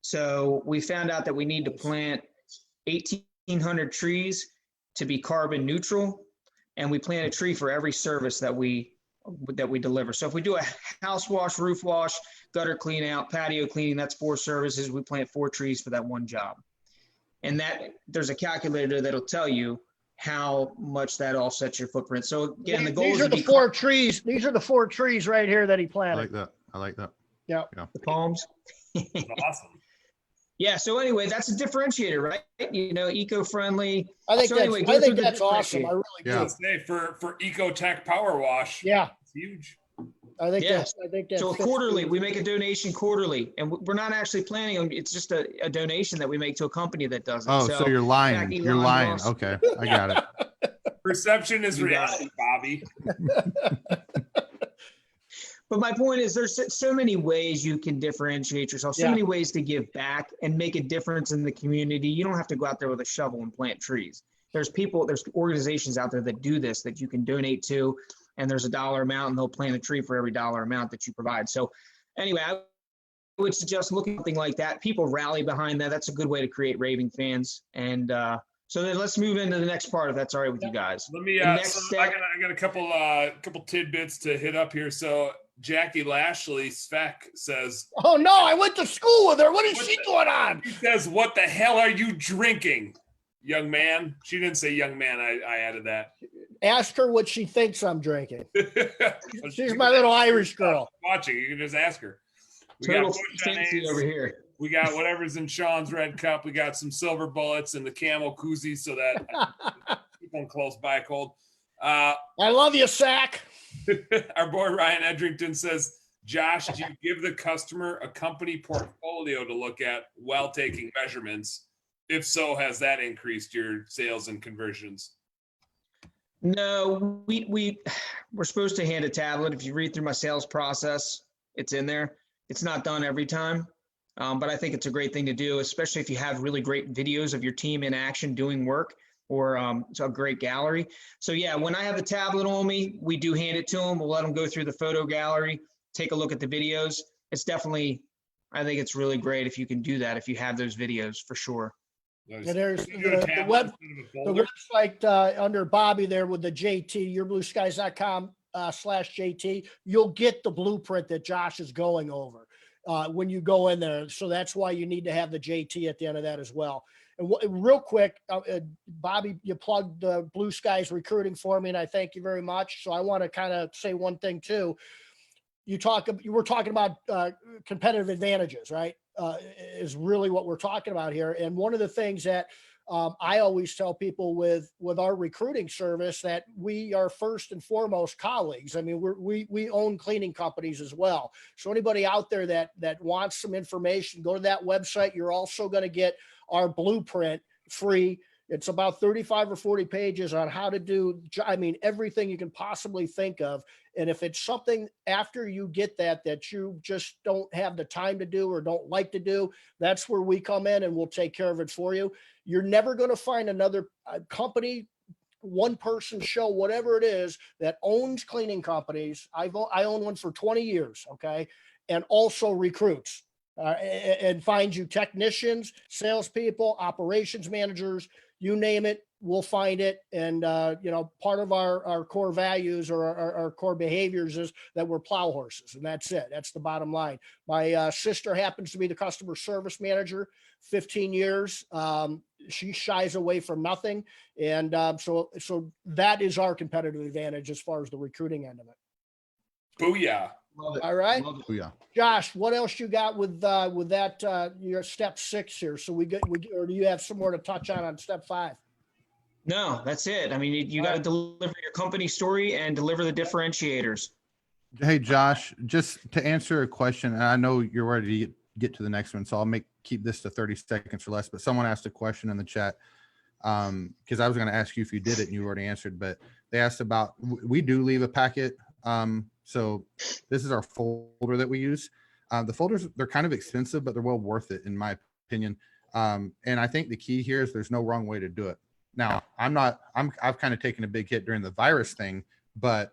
Speaker 3: So we found out that we need to plant 1,800 trees to be carbon neutral, and we plant a tree for every service that we deliver. So if we do a house wash, roof wash, gutter clean out, patio cleaning, that's 4 services. We plant 4 trees for that one job. And that there's a calculator that'll tell you how much that offsets your footprint. So again, the goal
Speaker 4: These
Speaker 3: is
Speaker 4: are
Speaker 3: to
Speaker 4: the
Speaker 3: be
Speaker 4: 4 trees. These are the 4 trees right here that he
Speaker 1: I
Speaker 4: planted.
Speaker 1: like that. I like that.
Speaker 4: Yeah.
Speaker 3: the palms.
Speaker 2: That's awesome.
Speaker 3: Yeah. So anyway, that's a differentiator, right? Eco-friendly.
Speaker 4: I think
Speaker 3: So anyway,
Speaker 4: that's,
Speaker 3: go
Speaker 4: I think
Speaker 3: through the
Speaker 4: that's awesome.
Speaker 3: differentiator.
Speaker 4: I really
Speaker 1: Yeah.
Speaker 4: do.
Speaker 2: Let's say for Ecotech Power Wash,
Speaker 4: Yeah.
Speaker 2: it's huge.
Speaker 4: I think
Speaker 3: Yeah.
Speaker 4: that's, I think that's.
Speaker 3: So
Speaker 4: fits
Speaker 3: quarterly,
Speaker 4: the-
Speaker 3: we make a donation quarterly, and we're not actually planning on, it's just a donation that we make to a company that does it.
Speaker 1: Oh, so you're lying.
Speaker 3: Jackie,
Speaker 1: You're
Speaker 3: Lon,
Speaker 1: lying.
Speaker 3: Ross.
Speaker 1: Okay. I got it.
Speaker 2: Perception is
Speaker 3: You got
Speaker 2: reality, Bobby.
Speaker 3: But my point is there's so many ways you can differentiate yourself, so
Speaker 4: Yeah.
Speaker 3: many ways to give back and make a difference in the community. You don't have to go out there with a shovel and plant trees. There's organizations out there that do this that you can donate to, and there's a dollar amount, and they'll plant a tree for every dollar amount that you provide. So anyway, I would suggest looking at something like that. People rally behind that. That's a good way to create raving fans. And so then let's move into the next part, if that's all right with you guys.
Speaker 2: Let me.
Speaker 3: The next
Speaker 2: So
Speaker 3: step-
Speaker 2: I got a couple tidbits to hit up here. So Jackie Lashley Svek says,
Speaker 4: Oh no, I went to school with her. What is she doing on?
Speaker 2: he says, "What the hell are you drinking, young man?" She didn't say young man. I added that.
Speaker 4: Ask her what she thinks I'm drinking.
Speaker 2: So
Speaker 4: She's my little Irish girl.
Speaker 2: watching. You can just ask her. We
Speaker 3: Total
Speaker 2: got Bush
Speaker 3: fancy
Speaker 2: Mayonnaise.
Speaker 3: over here.
Speaker 2: We got whatever's in Shawn's red cup. We got some silver bullets and the camel koozies so that I keep them close by cold.
Speaker 4: I love you, Sack.
Speaker 2: Our boy Ryan Edrington says, Josh, do you give the customer a company portfolio to look at while taking measurements? If so, has that increased your sales and conversions?
Speaker 3: No, we're supposed to hand a tablet. If you read through my sales process, it's in there. It's not done every time, but I think it's a great thing to do, especially if you have really great videos of your team in action doing work, or it's a great gallery. So yeah, when I have the tablet on me, we do hand it to them. We'll let them go through the photo gallery, take a look at the videos. It's definitely, I think it's really great if you can do that, if you have those videos, for sure.
Speaker 4: And there's
Speaker 2: You do a
Speaker 4: the
Speaker 2: tablet
Speaker 4: web,
Speaker 2: instead of a
Speaker 4: the
Speaker 2: folder?
Speaker 4: website under Bobby there with the JT, yourblueskies.com/JT. You'll get the blueprint that Josh is going over when you go in there. So that's why you need to have the JT at the end of that as well. And real quick, Bobby, you plugged Blue Skies recruiting for me, and I thank you very much. So I want to kind of say one thing too. You were talking about competitive advantages, right? Is really what we're talking about here. And one of the things that I always tell people with our recruiting service, that we are first and foremost colleagues. I mean, we own cleaning companies as well. So anybody out there that wants some information, go to that website. You're also going to get our blueprint free. It's about 35 or 40 pages on how to do, I mean, everything you can possibly think of. And if it's something after you get that you just don't have the time to do or don't like to do, that's where we come in and we'll take care of it for you. You're never going to find another company, one person show, whatever it is, that owns cleaning companies. I own one for 20 years. Okay. And also recruits and finds you technicians, salespeople, operations managers, you name it, we'll find it. And, part of our core values or our core behaviors is that we're plow horses, and that's it. That's the bottom line. My sister happens to be the customer service manager, 15 years. She shies away from nothing. And so that is our competitive advantage as far as the recruiting end of it.
Speaker 2: Booyah.
Speaker 3: Love it.
Speaker 4: All right.
Speaker 3: Love it.
Speaker 1: Oh, yeah.
Speaker 4: Josh, what else you got with that, your step 6 here? So or do you have some more to touch on step 5?
Speaker 3: No, that's it. I mean, you got to deliver your company story and deliver the differentiators.
Speaker 1: Hey, Josh, just to answer a question, and I know you're ready to get to the next one, so I'll keep this to 30 seconds or less, but someone asked a question in the chat because I was going to ask you if you did it and you already answered, but they asked about, we do leave a packet. So this is our folder that we use. The folders, they're kind of expensive, but they're well worth it in my opinion. And I think the key here is there's no wrong way to do it. Now, I've kind of taken a big hit during the virus thing, but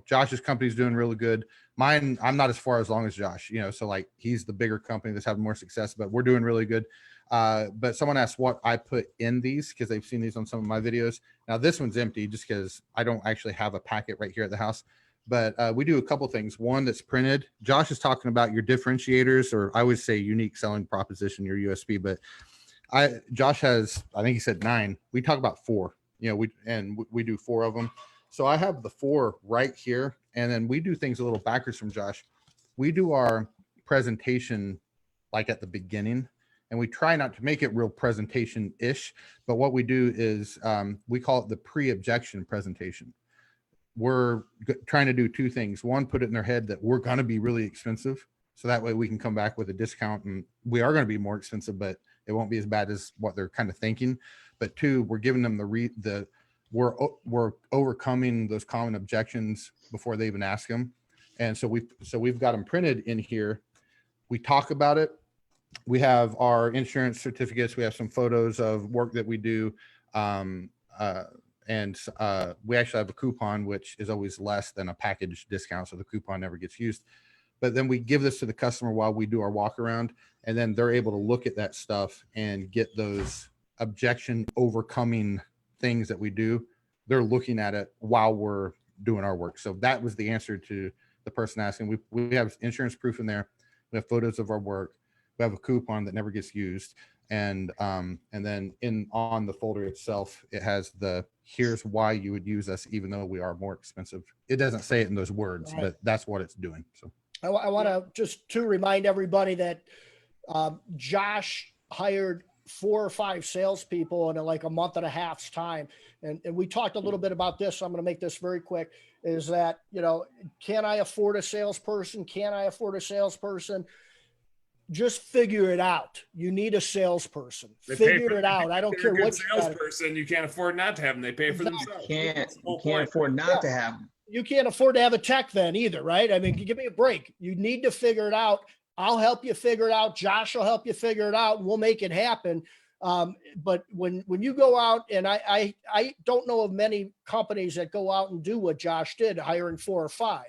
Speaker 1: Josh's company's doing really good. Mine, I'm not as far as long as Josh, so like he's the bigger company that's having more success, but we're doing really good. But someone asked what I put in these because they've seen these on some of my videos. Now this one's empty just because I don't actually have a packet right here at the house. But we do a couple things. One that's printed. Josh is talking about your differentiators, or I would say unique selling proposition, your USP. But Josh has, I think he said 9. We talk about 4. We do 4 of them. So I have the 4 right here, and then we do things a little backwards from Josh. We do our presentation like at the beginning, and we try not to make it real presentation-ish. But what we do is we call it the pre-objection presentation. We're trying to do 2 things. One, put it in their head that we're going to be really expensive. So that way we can come back with a discount, and we are going to be more expensive, but it won't be as bad as what they're kind of thinking. But 2, we're giving them we're overcoming those common objections before they even ask them. And so we've got them printed in here. We talk about it. We have our insurance certificates. We have some photos of work that we do. And we actually have a coupon, which is always less than a package discount. So the coupon never gets used. But then we give this to the customer while we do our walk around, and then they're able to look at that stuff and get those objection overcoming things that we do. They're looking at it while we're doing our work. So that was the answer to the person asking. We have insurance proof in there. We have photos of our work. We have a coupon that never gets used. And then on the folder itself, it has here's why you would use us, even though we are more expensive. It doesn't say it in those words,
Speaker 4: right,
Speaker 1: but that's what it's doing. So
Speaker 4: I want to just to remind everybody that Josh hired 4 or 5 salespeople in like a month and a half's time. And we talked a little bit about this. So I'm going to make this very quick, is that, can I afford a salesperson? Can I afford a salesperson? Just figure it out. You need a salesperson. Figure it out. I don't care what
Speaker 2: salesperson. You can't afford not to have them. They pay for themselves.
Speaker 3: You can't afford not to have them.
Speaker 4: You can't afford to have a tech then either, right? I mean, give me a break. You need to figure it out. I'll help you figure it out. Josh will help you figure it out, and we'll make it happen. But when you go out, and I don't know of many companies that go out and do what Josh did, hiring 4 or 5.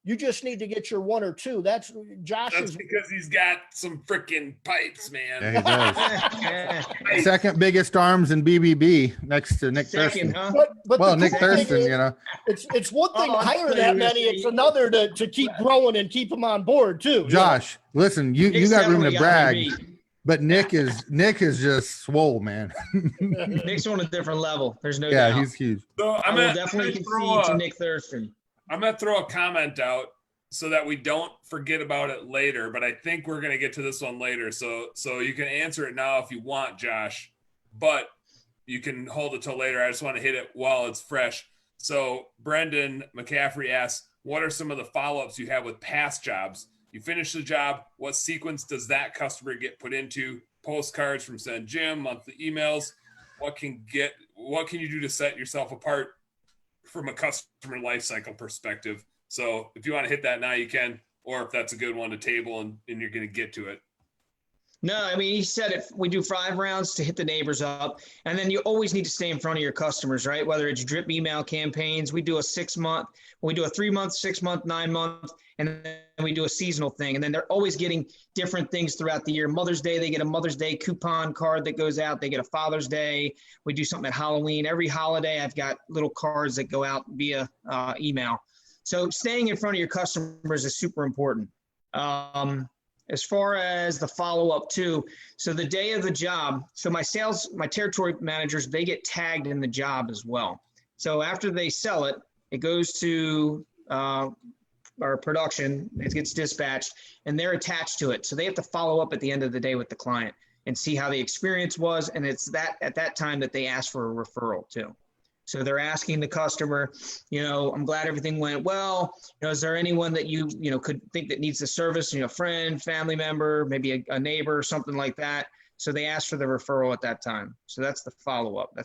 Speaker 4: You just need to get your 1 or 2. That's
Speaker 2: because he's got some freaking pipes, man.
Speaker 1: Yeah, he does. Second biggest arms in BBB next to Nick Thurston.
Speaker 3: Huh?
Speaker 4: But
Speaker 1: Nick Thurston,
Speaker 4: it's one thing to hire that many. It's another to keep growing and keep them on board too.
Speaker 1: Josh, listen, you got room to brag, but Nick is just swole, man.
Speaker 3: Nick's on a different level. There's no doubt.
Speaker 1: Yeah, he's huge.
Speaker 2: So
Speaker 3: I will definitely concede to Nick Thurston.
Speaker 2: I'm going to throw a comment out so that we don't forget about it later, but I think we're going to get to this one later. So you can answer it now if you want, Josh, but you can hold it till later. I just want to hit it while it's fresh. So Brendan McCaffrey asks, what are some of the follow-ups you have with past jobs? You finish the job. What sequence does that customer get put into? Postcards from Send Jim, monthly emails. What can you do to set yourself apart from a customer lifecycle perspective? So if you want to hit that now, you can, or if that's a good one to table and you're going to get to it.
Speaker 3: No, I mean, he said if we do 5 rounds to hit the neighbors up, and then you always need to stay in front of your customers, right? Whether it's drip email campaigns, we do a 6-month, we do a 3-month, 6-month, 9-month, and then we do a seasonal thing. And then they're always getting different things throughout the year. Mother's Day, they get a Mother's Day coupon card that goes out. They get a Father's Day. We do something at Halloween. Every holiday, I've got little cards that go out via email. So staying in front of your customers is super important. As far as the follow-up too, so the day of the job, so my territory managers, they get tagged in the job as well. So after they sell it, it goes to our production, it gets dispatched, and they're attached to it. So they have to follow up at the end of the day with the client and see how the experience was. And it's that at that time that they ask for a referral too. So they're asking the customer, I'm glad everything went well. Is there anyone that you could think that needs the service? Friend, family member, maybe a neighbor, something like that. So they ask for the referral at that time. So that's the follow-up.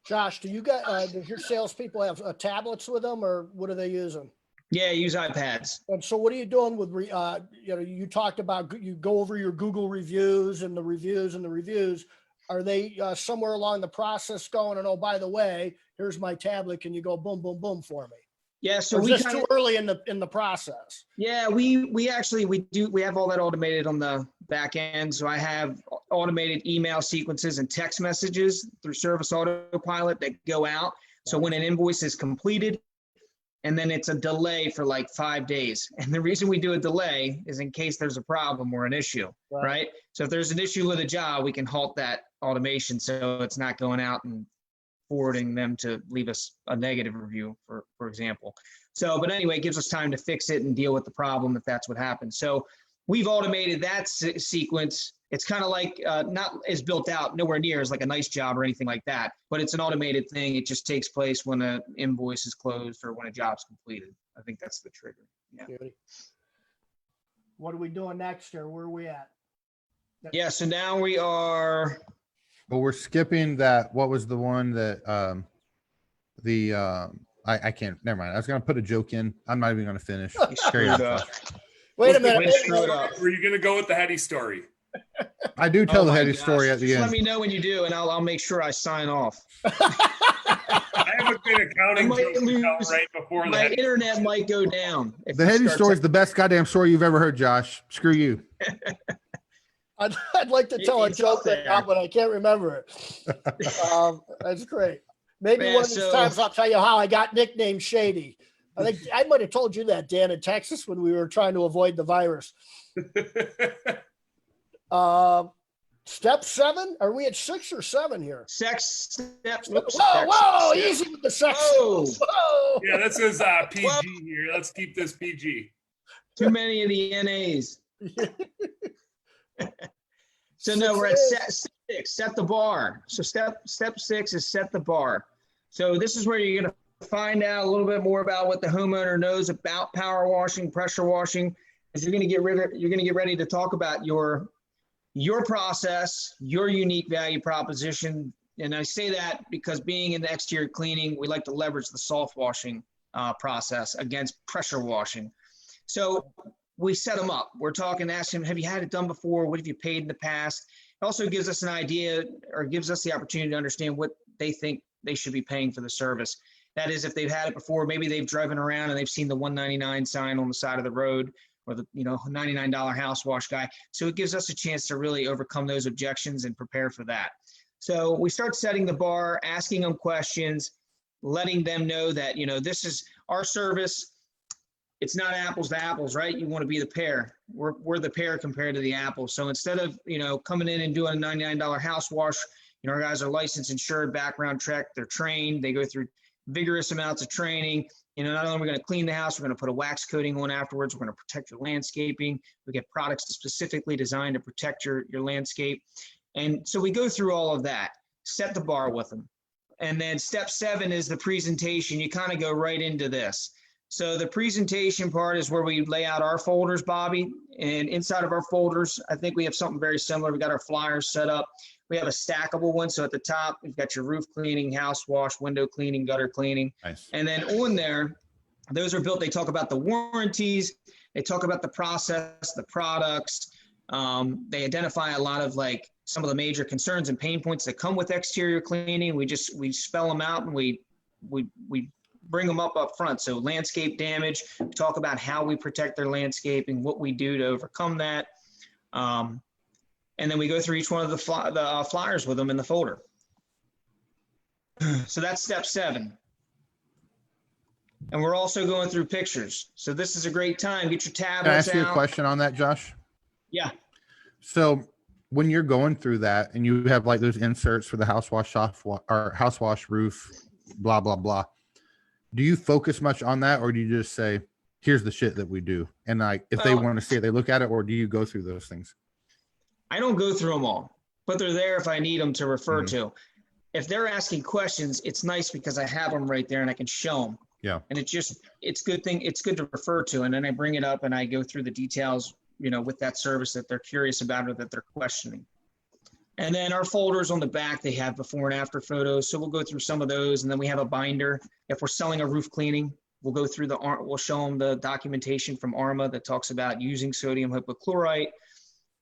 Speaker 4: Josh, do you does your salespeople have tablets with them, or what are they using?
Speaker 3: Yeah, use iPads.
Speaker 4: And so what are you doing with, you talked about, you go over your Google reviews and the reviews. Are they somewhere along the process going, and oh, by the way, here's my tablet. Can you go boom, boom, boom for me?
Speaker 3: Yeah. So
Speaker 4: we too early in the process.
Speaker 3: Yeah, we have all that automated on the back end. So I have automated email sequences and text messages through Service Autopilot that go out. So when an invoice is completed, and then it's a delay for like 5 days. And the reason we do a delay is in case there's a problem or an issue, right? So if there's an issue with a job, we can halt that automation so it's not going out and forwarding them to leave us a negative review, for example. So, but anyway, it gives us time to fix it and deal with the problem if that's what happens. So we've automated that sequence. It's kind of like not as built out, nowhere near as like a nice job or anything like that, but it's an automated thing. It just takes place when an invoice is closed or when a job's completed. I think that's the trigger. Yeah.
Speaker 4: What are we doing next, or where are we at?
Speaker 3: Yeah. So now we are.
Speaker 1: But we're skipping that. What was the one that I can't. Never mind. I was gonna put a joke in. I'm not even gonna finish. Carry on.
Speaker 4: Wait a minute.
Speaker 2: Were you gonna go with the heady story?
Speaker 1: I do tell the heady
Speaker 3: gosh.
Speaker 1: story at the
Speaker 3: Just
Speaker 1: end.
Speaker 3: let me know when you do, and I'll make sure I sign off.
Speaker 2: I have a good accounting joke to tell right before
Speaker 3: My
Speaker 2: that.
Speaker 3: internet might go down. if
Speaker 1: The
Speaker 3: it
Speaker 1: heady
Speaker 3: starts
Speaker 1: story is the best goddamn story you've ever heard, Josh. Screw you.
Speaker 4: I'd like to tell a
Speaker 3: It's
Speaker 4: joke
Speaker 3: up there.
Speaker 4: right now, but I can't remember it. That's great. Maybe
Speaker 3: Man,
Speaker 4: one of these
Speaker 3: so-
Speaker 4: times I'll tell you how I got nicknamed Shady. I think I might have told you that, Dan, in Texas when we were trying to avoid the virus. Step 7? Are we at 6 or 7 here?
Speaker 3: Step.
Speaker 4: Whoa, easy with the sex.
Speaker 3: Whoa.
Speaker 4: Whoa.
Speaker 2: Yeah, this is PG here. Let's keep this PG.
Speaker 3: Too many of the NAs. So no, we're at step 6, set the bar. So step 6 is set the bar. So this is where you're going to find out a little bit more about what the homeowner knows about power washing, pressure washing. Because you're going to get ready to talk about your process, your unique value proposition. And I say that because being in the exterior cleaning, we like to leverage the soft washing process against pressure washing. So we set them up. We're talking, asking them, have you had it done before? What have you paid in the past? It also gives us an idea, or gives us the opportunity to understand what they think they should be paying for the service. That is, if they've had it before, maybe they've driven around and they've seen the $199 sign on the side of the road, or the $99 house wash guy. So it gives us a chance to really overcome those objections and prepare for that. So we start setting the bar, asking them questions, letting them know that, this is our service. It's not apples to apples, right? You want to be the pear. We're the pear compared to the apple. So instead of, coming in and doing a $99 house wash, our guys are licensed, insured, background checked, they're trained, they go through vigorous amounts of training. Not only are we going to clean the house, we're going to put a wax coating on afterwards. We're going to protect your landscaping. We get products specifically designed to protect your landscape. And so we go through all of that, set the bar with them. And then step 7 is the presentation. You kind of go right into this. So the presentation part is where we lay out our folders, Bobby. And inside of our folders, I think we have something very similar. We got our flyers set up. We have a stackable one. So at the top, we've got your roof cleaning, house wash, window cleaning, gutter cleaning.
Speaker 1: Nice.
Speaker 3: And then on there, those are built. They talk about the warranties. They talk about the process, the products. They identify a lot of some of the major concerns and pain points that come with exterior cleaning. We spell them out and we bring them up front. So landscape damage, we talk about how we protect their landscaping, what we do to overcome that. And then we go through each one of the flyers with them in the folder. So that's step 7. And we're also going through pictures. So this is a great time. Get your tablets out.
Speaker 1: Can I ask you a question on that, Josh?
Speaker 3: Yeah.
Speaker 1: So when you're going through that and you have those inserts for the house wash, or house wash, roof, blah, blah, blah, do you focus much on that, or do you just say, here's the shit that we do? And if they want to see it, they look at it, or do you go through those things?
Speaker 3: I don't go through them all, but they're there if I need them to refer to. If they're asking questions, it's nice because I have them right there and I can show them.
Speaker 1: Yeah.
Speaker 3: And it's good to refer to. And then I bring it up and I go through the details, with that service that they're curious about or that they're questioning. And then our folders on the back, they have before and after photos. So we'll go through some of those. And then we have a binder. If we're selling a roof cleaning, we'll go through we'll show them the documentation from ARMA that talks about using sodium hypochlorite.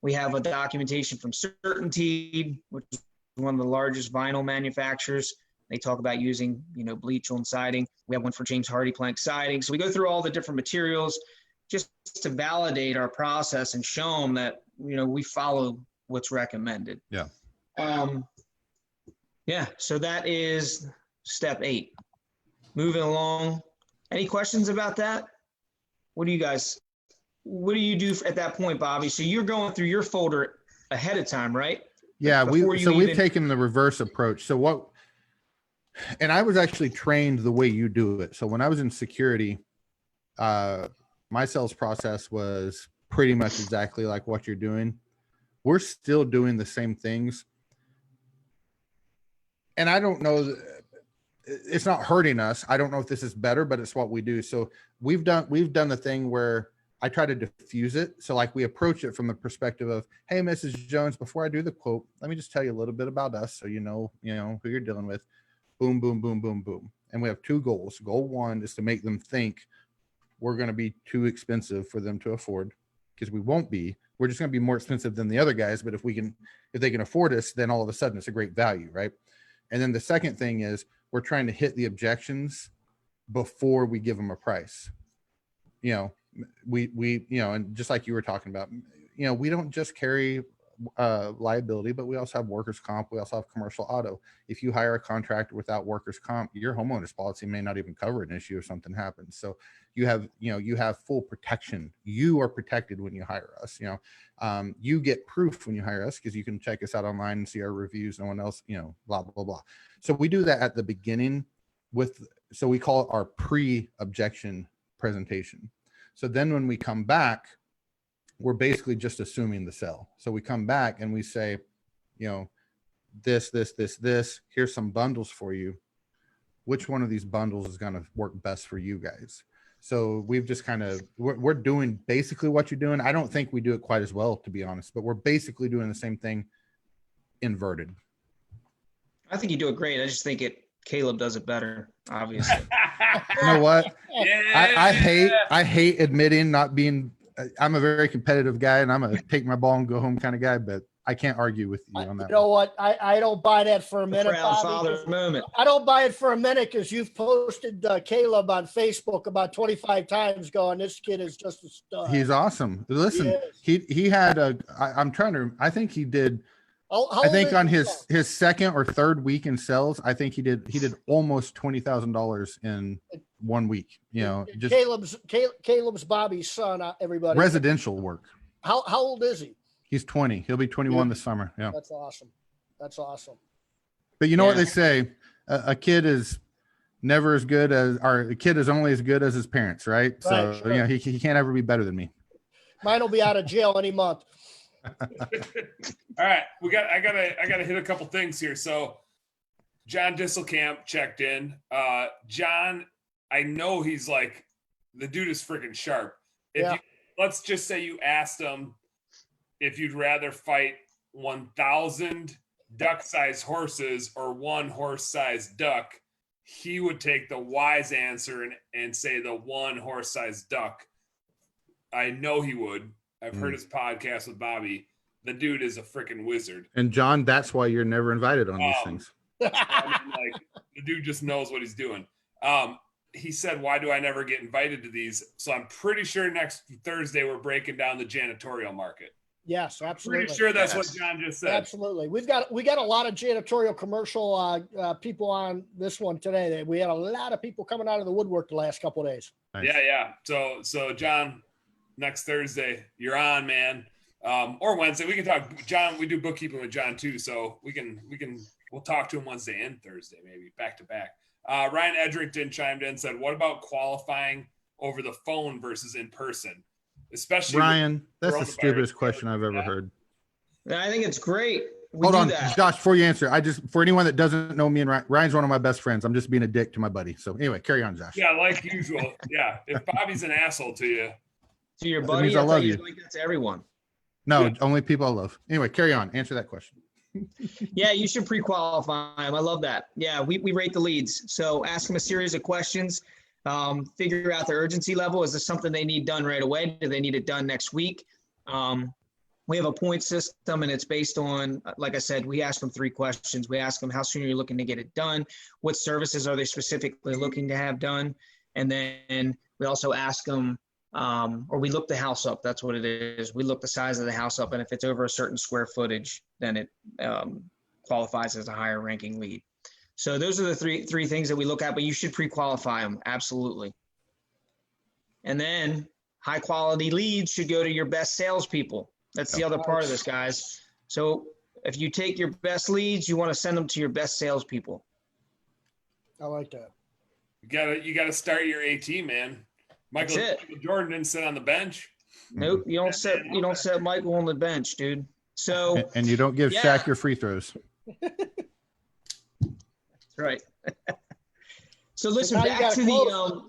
Speaker 3: We have a documentation from Certainty, which is one of the largest vinyl manufacturers. They talk about using, bleach on siding. We have one for James Hardy plank siding. So we go through all the different materials just to validate our process and show them that, we follow what's recommended.
Speaker 1: Yeah.
Speaker 3: Yeah. So that is step 8. Moving along. Any questions about that? What do you do at that point, Bobby? So you're going through your folder ahead of time, right?
Speaker 1: Yeah,
Speaker 3: Before
Speaker 1: we've taken the reverse approach. So what, and I was actually trained the way you do it. So when I was in security, my sales process was pretty much exactly like what you're doing. We're still doing the same things. And I don't know, it's not hurting us. I don't know if this is better, but it's what we do. So we've done the thing where I try to diffuse it. So like we approach it from the perspective of, hey, Mrs. Jones, before I do the quote, let me just tell you a little bit about us. So, you know who you're dealing with. Boom, boom, boom, boom, boom. And we have 2 goals. Goal 1 is to make them think we're going to be too expensive for them to afford, because we won't be. We're just going to be more expensive than the other guys. But if they can afford us, then all of a sudden it's a great value. Right. And then the second thing is we're trying to hit the objections before we give them a price. We and just like you were talking about, we don't just carry liability, but we also have workers' comp. We also have commercial auto. If you hire a contractor without workers' comp, your homeowner's policy may not even cover an issue if something happens. So you have full protection. You are protected when you hire us. You get proof when you hire us because you can check us out online and see our reviews. No one else, blah, blah, blah. So we do that at the beginning so we call it our pre-objection presentation. So then when we come back, we're basically just assuming the sell. So we come back and we say, this, here's some bundles for you. Which one of these bundles is going to work best for you guys? So we've just we're doing basically what you're doing. I don't think we do it quite as well, to be honest, but we're basically doing the same thing inverted.
Speaker 3: I think you do it great. I just think Caleb does it better, obviously.
Speaker 1: You know what?
Speaker 2: Yeah.
Speaker 1: I hate admitting not being, I'm a very competitive guy and I'm a take my ball and go home kind of guy, but I can't argue with you on that.
Speaker 4: You know what? I don't buy that for a minute.
Speaker 3: Proud
Speaker 4: Bobby,
Speaker 3: father moment.
Speaker 4: I don't buy it for a minute because you've posted Caleb on Facebook about 25 times going, this kid is just a stud.
Speaker 1: He's awesome. Listen, he had I think he did, I think on his second or third week in sales, I think he did almost $20,000 in 1 week, just
Speaker 4: Caleb's Bobby's son, everybody.
Speaker 1: Residential work.
Speaker 4: How old is he?
Speaker 1: He's 20. He'll be 21 this summer. Yeah.
Speaker 4: That's awesome.
Speaker 1: But you know what they say, a kid is never as good as, or a kid is only as good as his parents. Right. So,
Speaker 4: sure.
Speaker 1: He can't ever be better than me.
Speaker 4: Mine will be out of jail any month.
Speaker 2: All right. I gotta hit a couple things here. So John Disselkamp checked in. John, I know he's like, the dude is freaking sharp. Let's just say you asked him if you'd rather fight 1,000 duck-sized horses or 1 horse-sized duck, he would take the wise answer and say the 1 horse-sized duck. I know he would. I've heard his podcast with Bobby. The dude is a freaking wizard.
Speaker 1: And John, that's why you're never invited on these things.
Speaker 2: The dude just knows what he's doing. He said, why do I never get invited to these? So I'm pretty sure next Thursday we're breaking down the janitorial market.
Speaker 4: Yes, absolutely.
Speaker 2: Pretty sure that's what John just said.
Speaker 4: Absolutely. We got a lot of janitorial commercial people on this one today. We had a lot of people coming out of the woodwork the last couple of days.
Speaker 1: Nice.
Speaker 2: Yeah. So John, next Thursday, you're on, man. Or Wednesday. We can talk. John, we do bookkeeping with John too. So we'll talk to him Wednesday and Thursday, maybe back to back. Ryan Edrington chimed in, said, what about qualifying over the phone versus in person? Especially
Speaker 1: Ryan, that's the stupidest question I've ever heard.
Speaker 3: I think it's great.
Speaker 1: Hold on, Josh, before you answer, for anyone that doesn't know me and Ryan's one of my best friends. I'm just being a dick to my buddy. So anyway, carry on, Josh.
Speaker 2: Yeah, like usual. Yeah. If Bobby's an asshole to you.
Speaker 3: To your buddy,
Speaker 1: I love you.
Speaker 3: Like that to everyone.
Speaker 1: No, only people I love. Anyway, carry on. Answer that question.
Speaker 3: Yeah, you should pre-qualify them. I love that. Yeah, we rate the leads. So ask them a series of questions. Figure out the urgency level. Is this something they need done right away? Do they need it done next week? We have a point system, and it's based on, like I said, we ask them 3 questions. We ask them how soon are you looking to get it done? What services are they specifically looking to have done? And then we also ask them or we look the house up. That's what it is. We look the size of the house up, and if it's over a certain square footage, then it qualifies as a higher ranking lead. So those are the three things that we look at, but you should pre-qualify them. Absolutely. And then high quality leads should go to your best salespeople. That's the other part of this, guys. So if you take your best leads, you want to send them to your best salespeople.
Speaker 4: I like that.
Speaker 2: You gotta start your AT, man. Michael Jordan didn't sit on the bench.
Speaker 3: Nope, you don't set Michael on the bench, dude. So
Speaker 1: and you don't give Shaq your free throws.
Speaker 3: That's right. So listen, back to the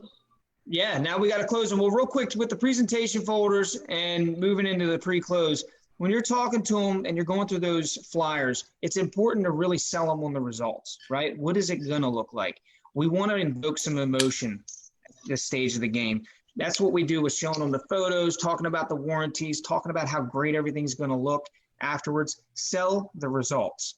Speaker 3: now we got to close them. Well, real quick with the presentation folders and moving into the pre-close. When you're talking to them and you're going through those flyers, it's important to really sell them on the results, right? What is it going to look like? We want to invoke some emotion at this stage of the game. That's what we do with showing them the photos, talking about the warranties, talking about how great everything's going to look afterwards. Sell the results.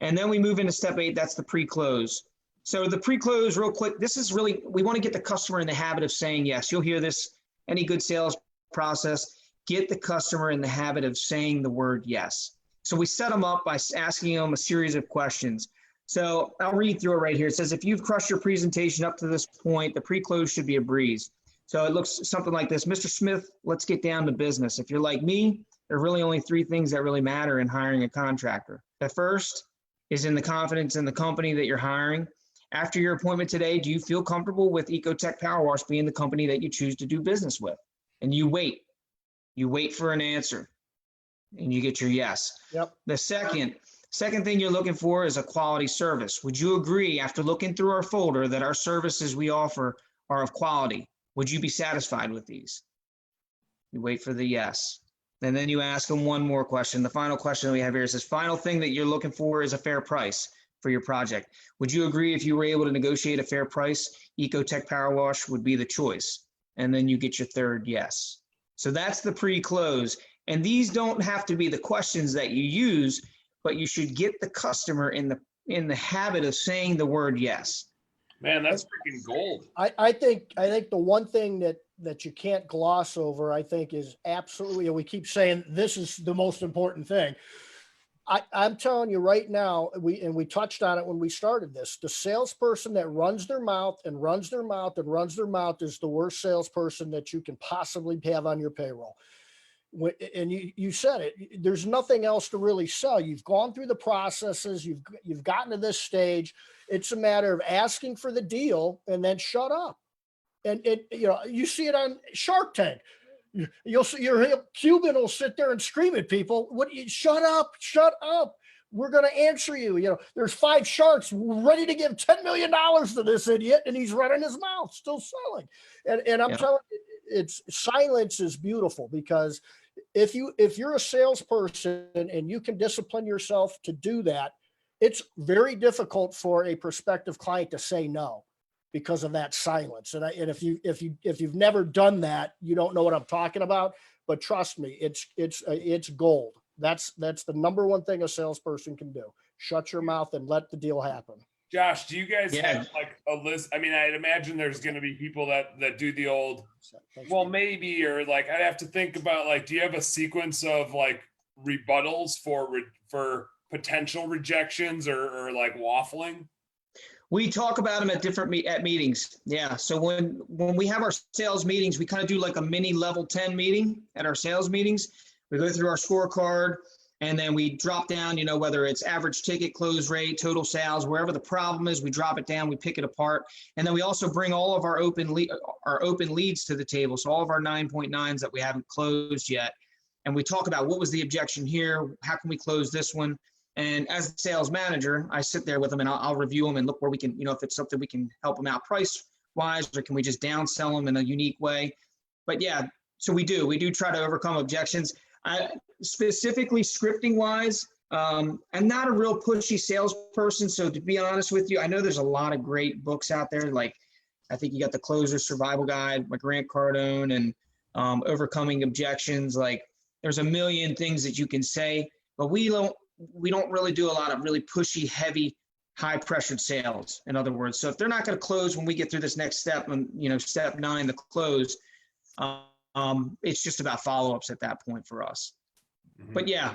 Speaker 3: And then we move into step 8. That's the pre-close. So the pre-close, real quick, this is really, we want to get the customer in the habit of saying yes. You'll hear this, any good sales process, get the customer in the habit of saying the word yes. So we set them up by asking them a series of questions. So I'll read through it right here. It says, if you've crushed your presentation up to this point, the pre-close should be a breeze. So it looks something like this. Mr. Smith, let's get down to business. If you're like me, there are really only 3 things that really matter in hiring a contractor. The first is in the confidence in the company that you're hiring. After your appointment today, do you feel comfortable with Ecotech Power Wash being the company that you choose to do business with? And you wait. You wait for an answer, and you get your yes.
Speaker 4: Yep.
Speaker 3: The second thing you're looking for is a quality service. Would you agree, after looking through our folder, that our services we offer are of quality? Would you be satisfied with these? You wait for the yes. And then you ask them one more question. The final question we have here says, final thing that you're looking for is a fair price for your project. Would you agree if you were able to negotiate a fair price, Ecotech Power Wash would be the choice? And then you get your third yes. So that's the pre-close. And these don't have to be the questions that you use, but you should get the customer in the habit of saying the word yes.
Speaker 2: Man, that's freaking gold.
Speaker 4: I think the one thing that you can't gloss over, I think, is absolutely, and we keep saying this is the most important thing. I'm telling you right now, we touched on it when we started this. The salesperson that runs their mouth and runs their mouth and runs their mouth is the worst salesperson that you can possibly have on your payroll. And you said it. There's nothing else to really sell. You've gone through the processes. You've gotten to this stage. It's a matter of asking for the deal and then shut up. And you see it on Shark Tank. You'll see your Cuban will sit there and scream at people. Shut up. We're going to answer you. There's 5 sharks ready to give $10 million to this idiot, and he's running his mouth, still selling. And I'm telling you, silence is beautiful, because if you're a salesperson and you can discipline yourself to do that, it's very difficult for a prospective client to say no because of that silence. And if you've never done that, you don't know what I'm talking about. But trust me, it's gold. That's the number one thing a salesperson can do. Shut your mouth and let the deal happen.
Speaker 2: Josh, do you guys have like a list? I mean, I'd imagine there's going to be people that do the old, well, maybe, or like I'd have to think about, like, do you have a sequence of like rebuttals for potential rejections or like waffling?
Speaker 3: We talk about them at different meetings. Yeah. So when we have our sales meetings, we kind of do like a mini level 10 meeting at our sales meetings. We go through our scorecard, and then we drop down, whether it's average ticket, close rate, total sales, wherever the problem is, we drop it down, we pick it apart. And then we also bring all of our open leads to the table. So all of our 9.9s that we haven't closed yet. And we talk about what was the objection here? How can we close this one? And as the sales manager, I sit there with them and I'll review them and look where we can, if it's something we can help them out price wise, or can we just downsell them in a unique way? But yeah, so we do try to overcome objections. Specifically scripting wise, I'm not a real pushy salesperson. So to be honest with you, I know there's a lot of great books out there. Like I think you got the Closer Survival Guide by Grant Cardone, and Overcoming Objections. Like there's a million things that you can say, but we don't really do a lot of really pushy, heavy, high pressured sales, in other words. So if they're not going to close when we get through this next step, and step 9, the close, It's just about follow-ups at that point for us.
Speaker 2: Mhm.
Speaker 3: But yeah,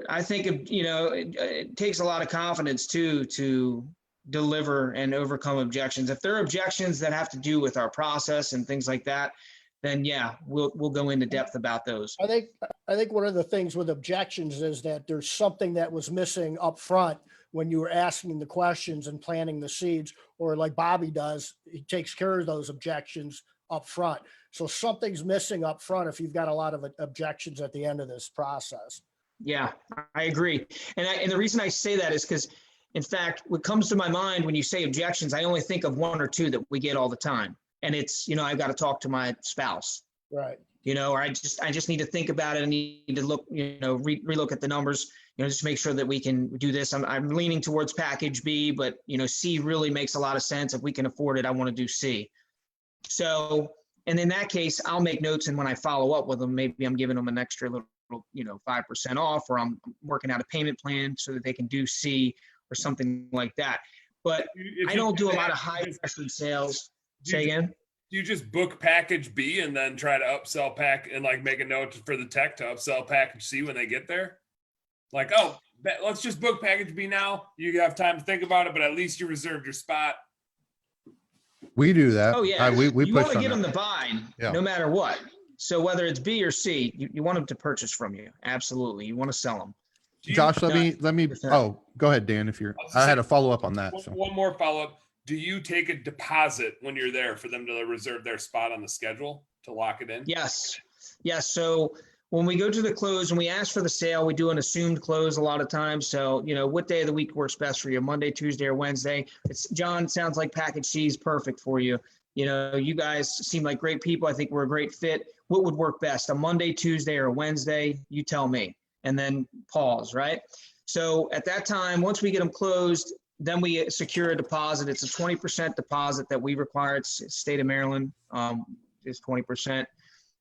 Speaker 3: I think, it takes a lot of confidence too, to deliver and overcome objections. If there are objections that have to do with our process and things like that, then yeah, we'll go into depth about those.
Speaker 4: I think one of the things with objections is that there's something that was missing up front when you were asking the questions and planting the seeds, or like Bobby does, he takes care of those objections up front. So something's missing up front if you've got a lot of objections at the end of this process.
Speaker 3: Yeah, I agree. And the reason I say that is because, in fact, what comes to my mind when you say objections, I only think of one or two that we get all the time. And it's, I've got to talk to my spouse,
Speaker 4: Right.
Speaker 3: or I just need to think about it. I need to look, relook at the numbers, just to make sure that we can do this. I'm leaning towards package B, but, C really makes a lot of sense. If we can afford it, I want to do C. So, and in that case, I'll make notes. And when I follow up with them, maybe I'm giving them an extra little, 5% off, or I'm working out a payment plan so that they can do C or something like that. But I don't do a lot of high pressure sales. Say again?
Speaker 2: Do you just book package B and then try to upsell and like make a note for the tech to upsell package C when they get there? Like, oh, let's just book package B now. You have time to think about it, but at least you reserved your spot.
Speaker 1: We do that.
Speaker 3: Oh yeah,
Speaker 1: we
Speaker 3: you
Speaker 1: push
Speaker 3: want to
Speaker 1: on
Speaker 3: get
Speaker 1: that.
Speaker 3: them to buy,
Speaker 1: Yeah.
Speaker 3: no matter what. So whether it's B or C, you want them to purchase from you. Absolutely, you want to sell them.
Speaker 1: Josh, let me. Oh, go ahead, Dan. If you're, I had a follow up on that. So.
Speaker 2: One more follow up. Do you take a deposit when you're there for them to reserve their spot on the schedule to lock it in?
Speaker 3: Yes. So when we go to the close and we ask for the sale, we do an assumed close a lot of times. So, what day of the week works best for you? Monday, Tuesday, or Wednesday? John, sounds like package C is perfect for you. You guys seem like great people. I think we're a great fit. What would work best? A Monday, Tuesday, or a Wednesday? You tell me. And then pause, right? So at that time, once we get them closed, then we secure a deposit. It's a 20% deposit that we require. It's state of Maryland is 20%.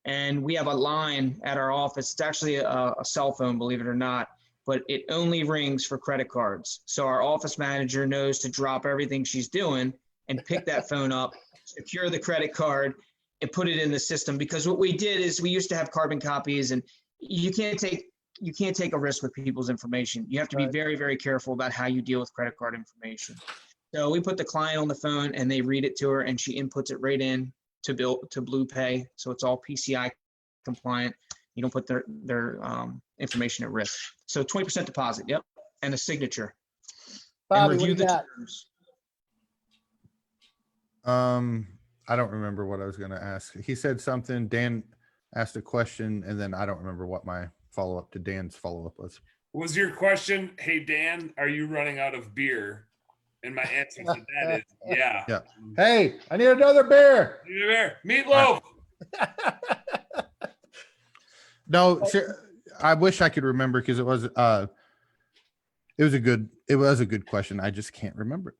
Speaker 3: And we have a line at our office. It's actually a cell phone, believe it or not, but it only rings for credit cards. So our office manager knows to drop everything she's doing and pick that phone up, secure the credit card, and put it in the system. Because what we did is we used to have carbon copies, and you can't take a risk with people's information. You have to be very, very careful about how you deal with credit card information. So we put the client on the phone and they read it to her, and she inputs it right in to Blue Pay. So it's all PCI compliant. You don't put their information at risk. So 20% deposit. Yep. And a signature.
Speaker 4: Bobby,
Speaker 3: and
Speaker 4: what do
Speaker 3: review
Speaker 4: you
Speaker 3: the
Speaker 4: got?
Speaker 3: terms.
Speaker 1: I don't remember what I was going to ask. He said something. Dan asked a question, and then I don't remember what my follow up to Dan's follow up was.
Speaker 2: Was your question, hey, Dan, are you running out of beer? And my answer to that is yeah.
Speaker 1: Yeah. Hey, I need another beer.
Speaker 2: Need a beer. Meatloaf.
Speaker 1: No, I wish I could remember, because it was a good question. I just can't remember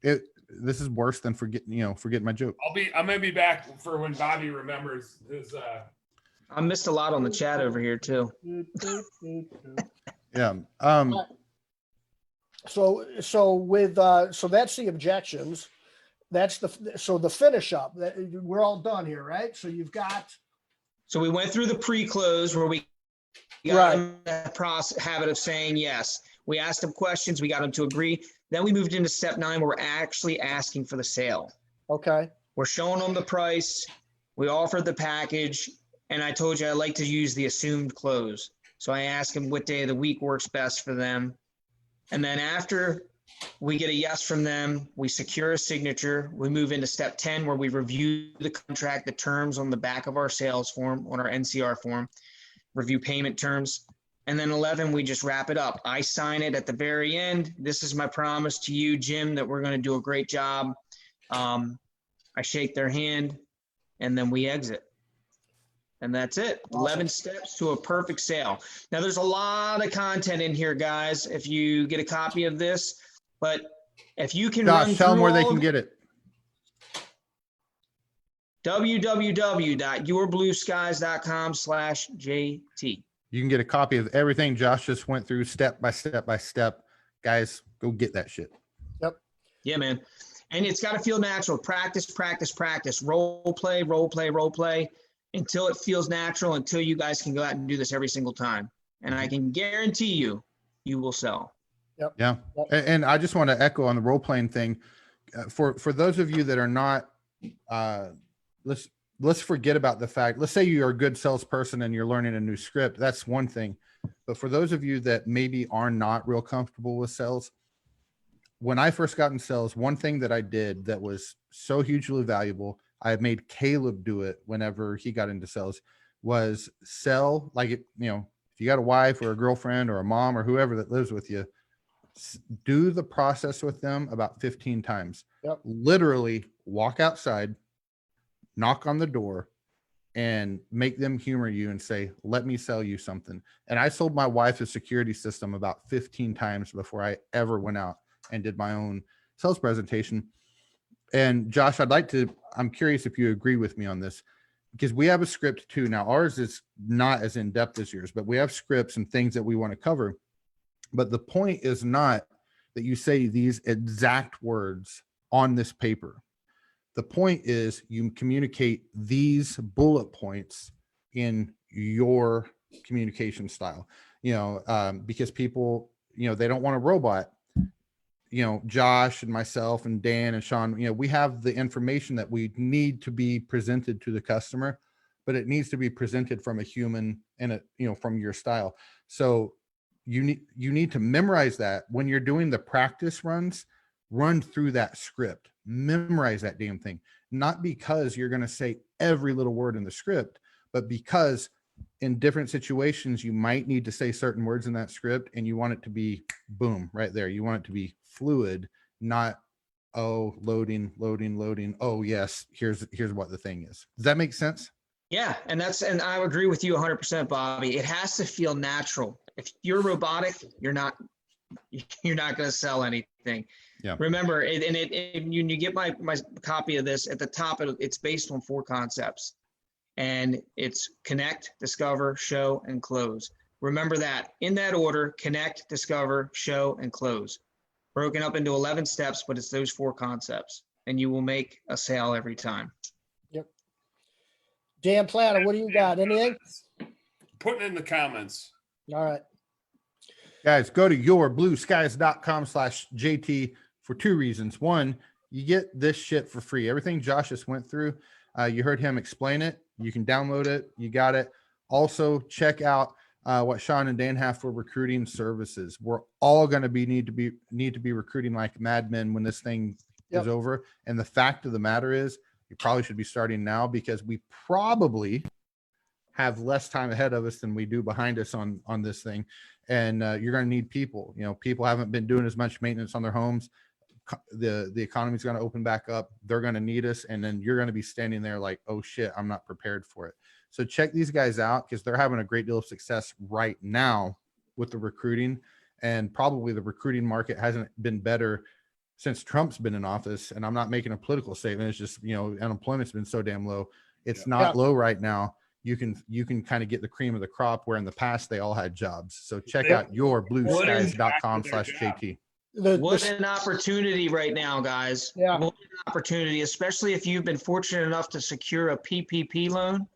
Speaker 1: it. This is worse than forgetting my joke.
Speaker 2: I'm gonna be back for when Bobby remembers his.
Speaker 3: I missed a lot on the chat over here too.
Speaker 1: Yeah.
Speaker 4: So that's the objections. That's the finish up. We're all done here, right? So you've got.
Speaker 3: So we went through the pre-close where we got in that habit of saying yes. We asked them questions. We got them to agree. Then we moved into step 9 where we're actually asking for the sale.
Speaker 4: Okay.
Speaker 3: We're showing them the price. We offered the package. And I told you I like to use the assumed close. So I ask them what day of the week works best for them. And then after we get a yes from them, we secure a signature. We move into step 10 where we review the contract, the terms on the back of our sales form, on our NCR form, review payment terms. And then 11, we just wrap it up. I sign it at the very end. This is my promise to you, Jim, that we're going to do a great job. I shake their hand, and then we exit. And that's it. Awesome. 11 steps to a perfect sale. Now, there's a lot of content in here, guys, if you get a copy of this. But if you can
Speaker 1: Josh, tell them where they can get it.
Speaker 3: www.yourblueskies.com/JT.
Speaker 1: You can get a copy of everything Josh just went through step by step by step. Guys, go get that shit.
Speaker 4: Yep.
Speaker 3: Yeah, man. And it's got to feel natural. Practice, practice, practice. Role play, role play, role play. until it feels natural, until you guys can go out and do this every single time. And I can guarantee you, you will sell.
Speaker 1: Yeah. And I just want to echo on the role playing thing. For those of you that are not, let's forget about the fact, let's say you're a good salesperson and you're learning a new script. That's one thing. But for those of you that maybe are not real comfortable with sales, when I first got in sales, one thing that I did that was so hugely valuable, I made Caleb do it whenever he got into sales, was sell like it, you know, if you got a wife or a girlfriend or a mom or whoever that lives with you, do the process with them about 15 times.
Speaker 4: Yep.
Speaker 1: Literally walk outside, knock on the door, and make them humor you and say, let me sell you something. And I sold my wife a security system about 15 times before I ever went out and did my own sales presentation. And Josh, I'm curious if you agree with me on this, because we have a script too. Now ours is not as in depth as yours, but we have scripts and things that we want to cover. But the point is not that you say these exact words on this paper. The point is you communicate these bullet points in your communication style, because people, they don't want a robot. Josh and myself and Dan and Shawn, we have the information that we need to be presented to the customer, but it needs to be presented from a human and from your style. So you need to memorize that when you're doing the practice runs. Run through that script, memorize that damn thing, not because you're going to say every little word in the script, but because in different situations, you might need to say certain words in that script and you want it to be boom right there. You want it to be fluid, not, oh, loading. Oh yes. Here's what the thing is. Does that make sense?
Speaker 3: Yeah. And I agree with you 100%, Bobby. It has to feel natural. If you're robotic, you're not going to sell anything.
Speaker 1: Yeah.
Speaker 3: Remember, and you get my copy of this at the top. It's based on 4 concepts, and it's connect, discover, show, and close. Remember that in that order: connect, discover, show, and close. Broken up into 11 steps, but it's those 4 concepts, and you will make a sale every time.
Speaker 4: Yep. Dan Platta, what do you got? Anything?
Speaker 2: Put it in the comments.
Speaker 4: All right.
Speaker 1: Guys, go to yourblueskies.com/JT for 2 reasons. One, you get this shit for free. Everything Josh just went through, you heard him explain it. You can download it. You got it. Also, check out what Shawn and Dan have for recruiting services. We're all going to need to be recruiting like madmen when this thing is over. And the fact of the matter is, you probably should be starting now, because we probably have less time ahead of us than we do behind us on this thing. And you're going to need people. People haven't been doing as much maintenance on their homes. The economy's going to open back up. They're going to need us. And then you're going to be standing there like, oh shit, I'm not prepared for it. So check these guys out, because they're having a great deal of success right now with the recruiting. And probably the recruiting market hasn't been better since Trump's been in office. And I'm not making a political statement. It's just, unemployment's been so damn low. It's not low right now. You can kind of get the cream of the crop, where in the past they all had jobs. So check out yourblueskies.com/JT.
Speaker 3: What an opportunity right now, guys.
Speaker 4: Yeah.
Speaker 3: What an opportunity, especially if you've been fortunate enough to secure a PPP loan.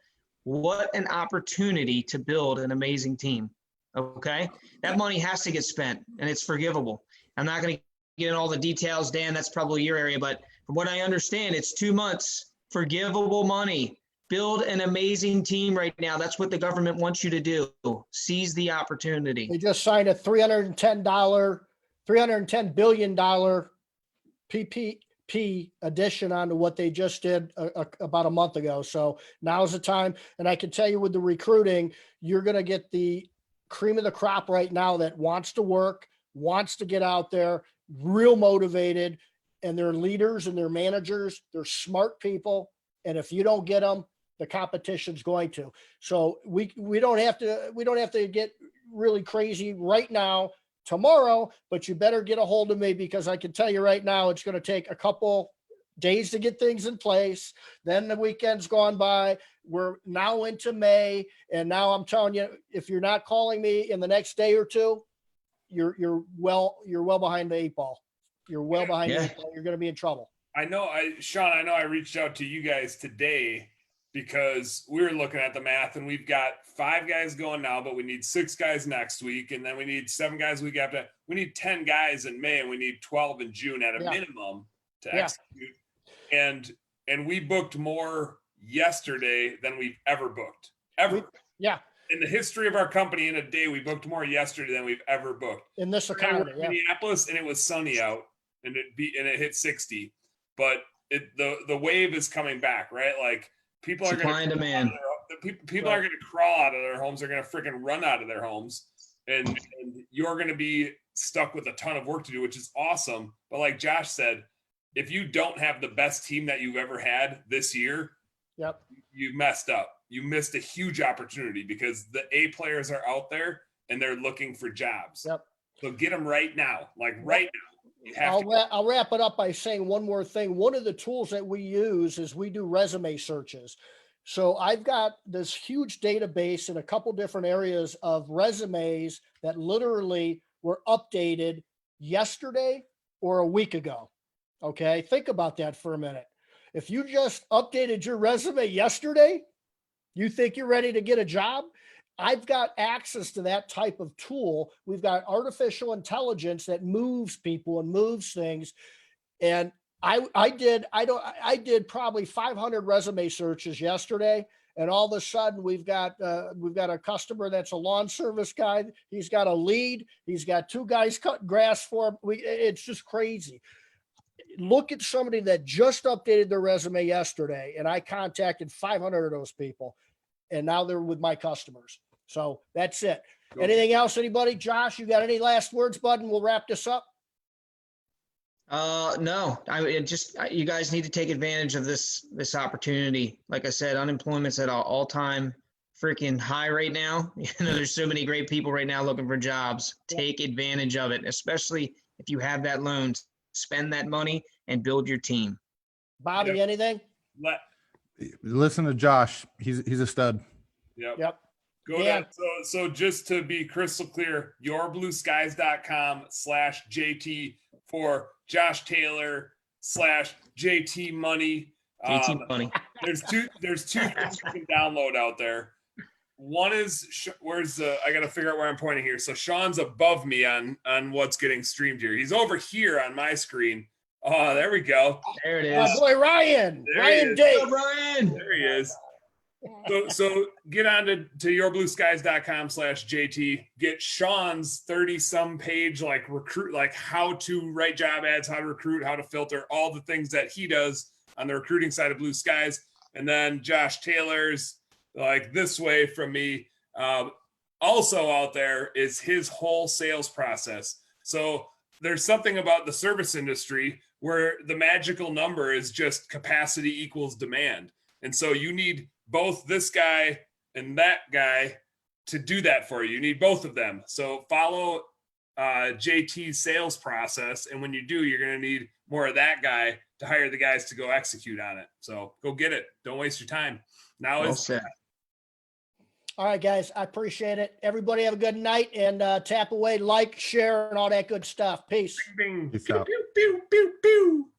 Speaker 3: What an opportunity to build an amazing team. Okay. That money has to get spent, and it's forgivable. I'm not going to get in all the details, Dan, that's probably your area, but from what I understand, it's 2 months, forgivable money. Build an amazing team right now. That's what the government wants you to do. Seize the opportunity.
Speaker 4: They just signed a $310 billion PPP addition onto what they just did about a month ago. So now's the time. And I can tell you with the recruiting, you're going to get the cream of the crop right now that wants to work, wants to get out there, real motivated, and they're leaders and they're managers. They're smart people. And if you don't get them, the competition's going to. So we don't have to get really crazy right now, tomorrow, but you better get a hold of me, because I can tell you right now, it's going to take a couple days to get things in place. Then the weekend's gone by. We're now into May. And now I'm telling you, if you're not calling me in the next day or 2, you're well behind the 8 ball. You're well behind the 8 ball. You're going to be in trouble.
Speaker 2: Shawn, I know I reached out to you guys today because we were looking at the math and we've got 5 guys going now, but we need 6 guys next week. And then we need 7 guys week after. We need 10 guys in May and we need 12 in June at a minimum to execute. And we booked more yesterday than we've ever booked. Ever. In the history of our company, in a day, we booked more yesterday than we've ever booked.
Speaker 4: In this economy,
Speaker 2: Minneapolis, and it was sunny out, and it hit 60. But the wave is coming back, right? Like people are going to people are going to crawl out of their homes. They're going to freaking run out of their homes, and you're going to be stuck with a ton of work to do, which is awesome. But like Josh said, if you don't have the best team that you've ever had this year, you messed up. You missed a huge opportunity because the A players are out there and they're looking for jobs. So get them right now, right now.
Speaker 4: I'll wrap it up by saying one more thing. One of the tools that we use is we do resume searches. So I've got this huge database in a couple different areas of resumes that literally were updated yesterday or a week ago. Okay. Think about that for a minute. If you just updated your resume yesterday, you think you're ready to get a job? I've got access to that type of tool. We've got artificial intelligence that moves people and moves things. And I did probably 500 resume searches yesterday. And all of a sudden we've got a customer that's a lawn service guy. He's got a lead. He's got 2 guys cutting grass for him. It's just crazy. Look at somebody that just updated their resume yesterday, and I contacted 500 of those people, and now they're with my customers. So that's it. Cool. Anything else, anybody? Josh, you got any last words, bud, and we'll wrap this up?
Speaker 3: No, you guys need to take advantage of this opportunity. Like I said, unemployment's at an all-time freaking high right now. There's so many great people right now looking for jobs. Take advantage of it, especially if you have that loan. Spend that money and build your team.
Speaker 4: Bobby, anything?
Speaker 1: Listen to Josh. He's a stud.
Speaker 2: Yep. Go to, so just to be crystal clear, yourblueskies.com/JT for Josh Taylor /JT Money.
Speaker 3: JT Money.
Speaker 2: There's two things you can download out there. One is I got to figure out where I'm pointing here. So Shawn's above me on what's getting streamed here. He's over here on my screen. Oh, there we go.
Speaker 3: There it is.
Speaker 4: My boy Ryan. Ryan Day.
Speaker 3: Ryan.
Speaker 2: There he is. So get on to yourblueskies.com/JT. Get Shawn's 30-some page how to write job ads, how to recruit, how to filter, all the things that he does on the recruiting side of Blue Skies. And then Josh Taylor's this way from me. Also out there is his whole sales process. So there's something about the service industry where the magical number is just capacity equals demand. And so you need both this guy and that guy to do that for you. You need both of them. So follow JT's sales process. And when you do, you're going to need more of that guy to hire the guys to go execute on it. So go get it. Don't waste your time. Now
Speaker 3: well
Speaker 2: is
Speaker 3: said.
Speaker 4: All right, guys. I appreciate it. Everybody have a good night and tap away, like, share, and all that good stuff. Peace.
Speaker 2: Bing, bing.
Speaker 1: Peace
Speaker 2: Pew,
Speaker 1: out.
Speaker 2: pew, pew, pew, pew.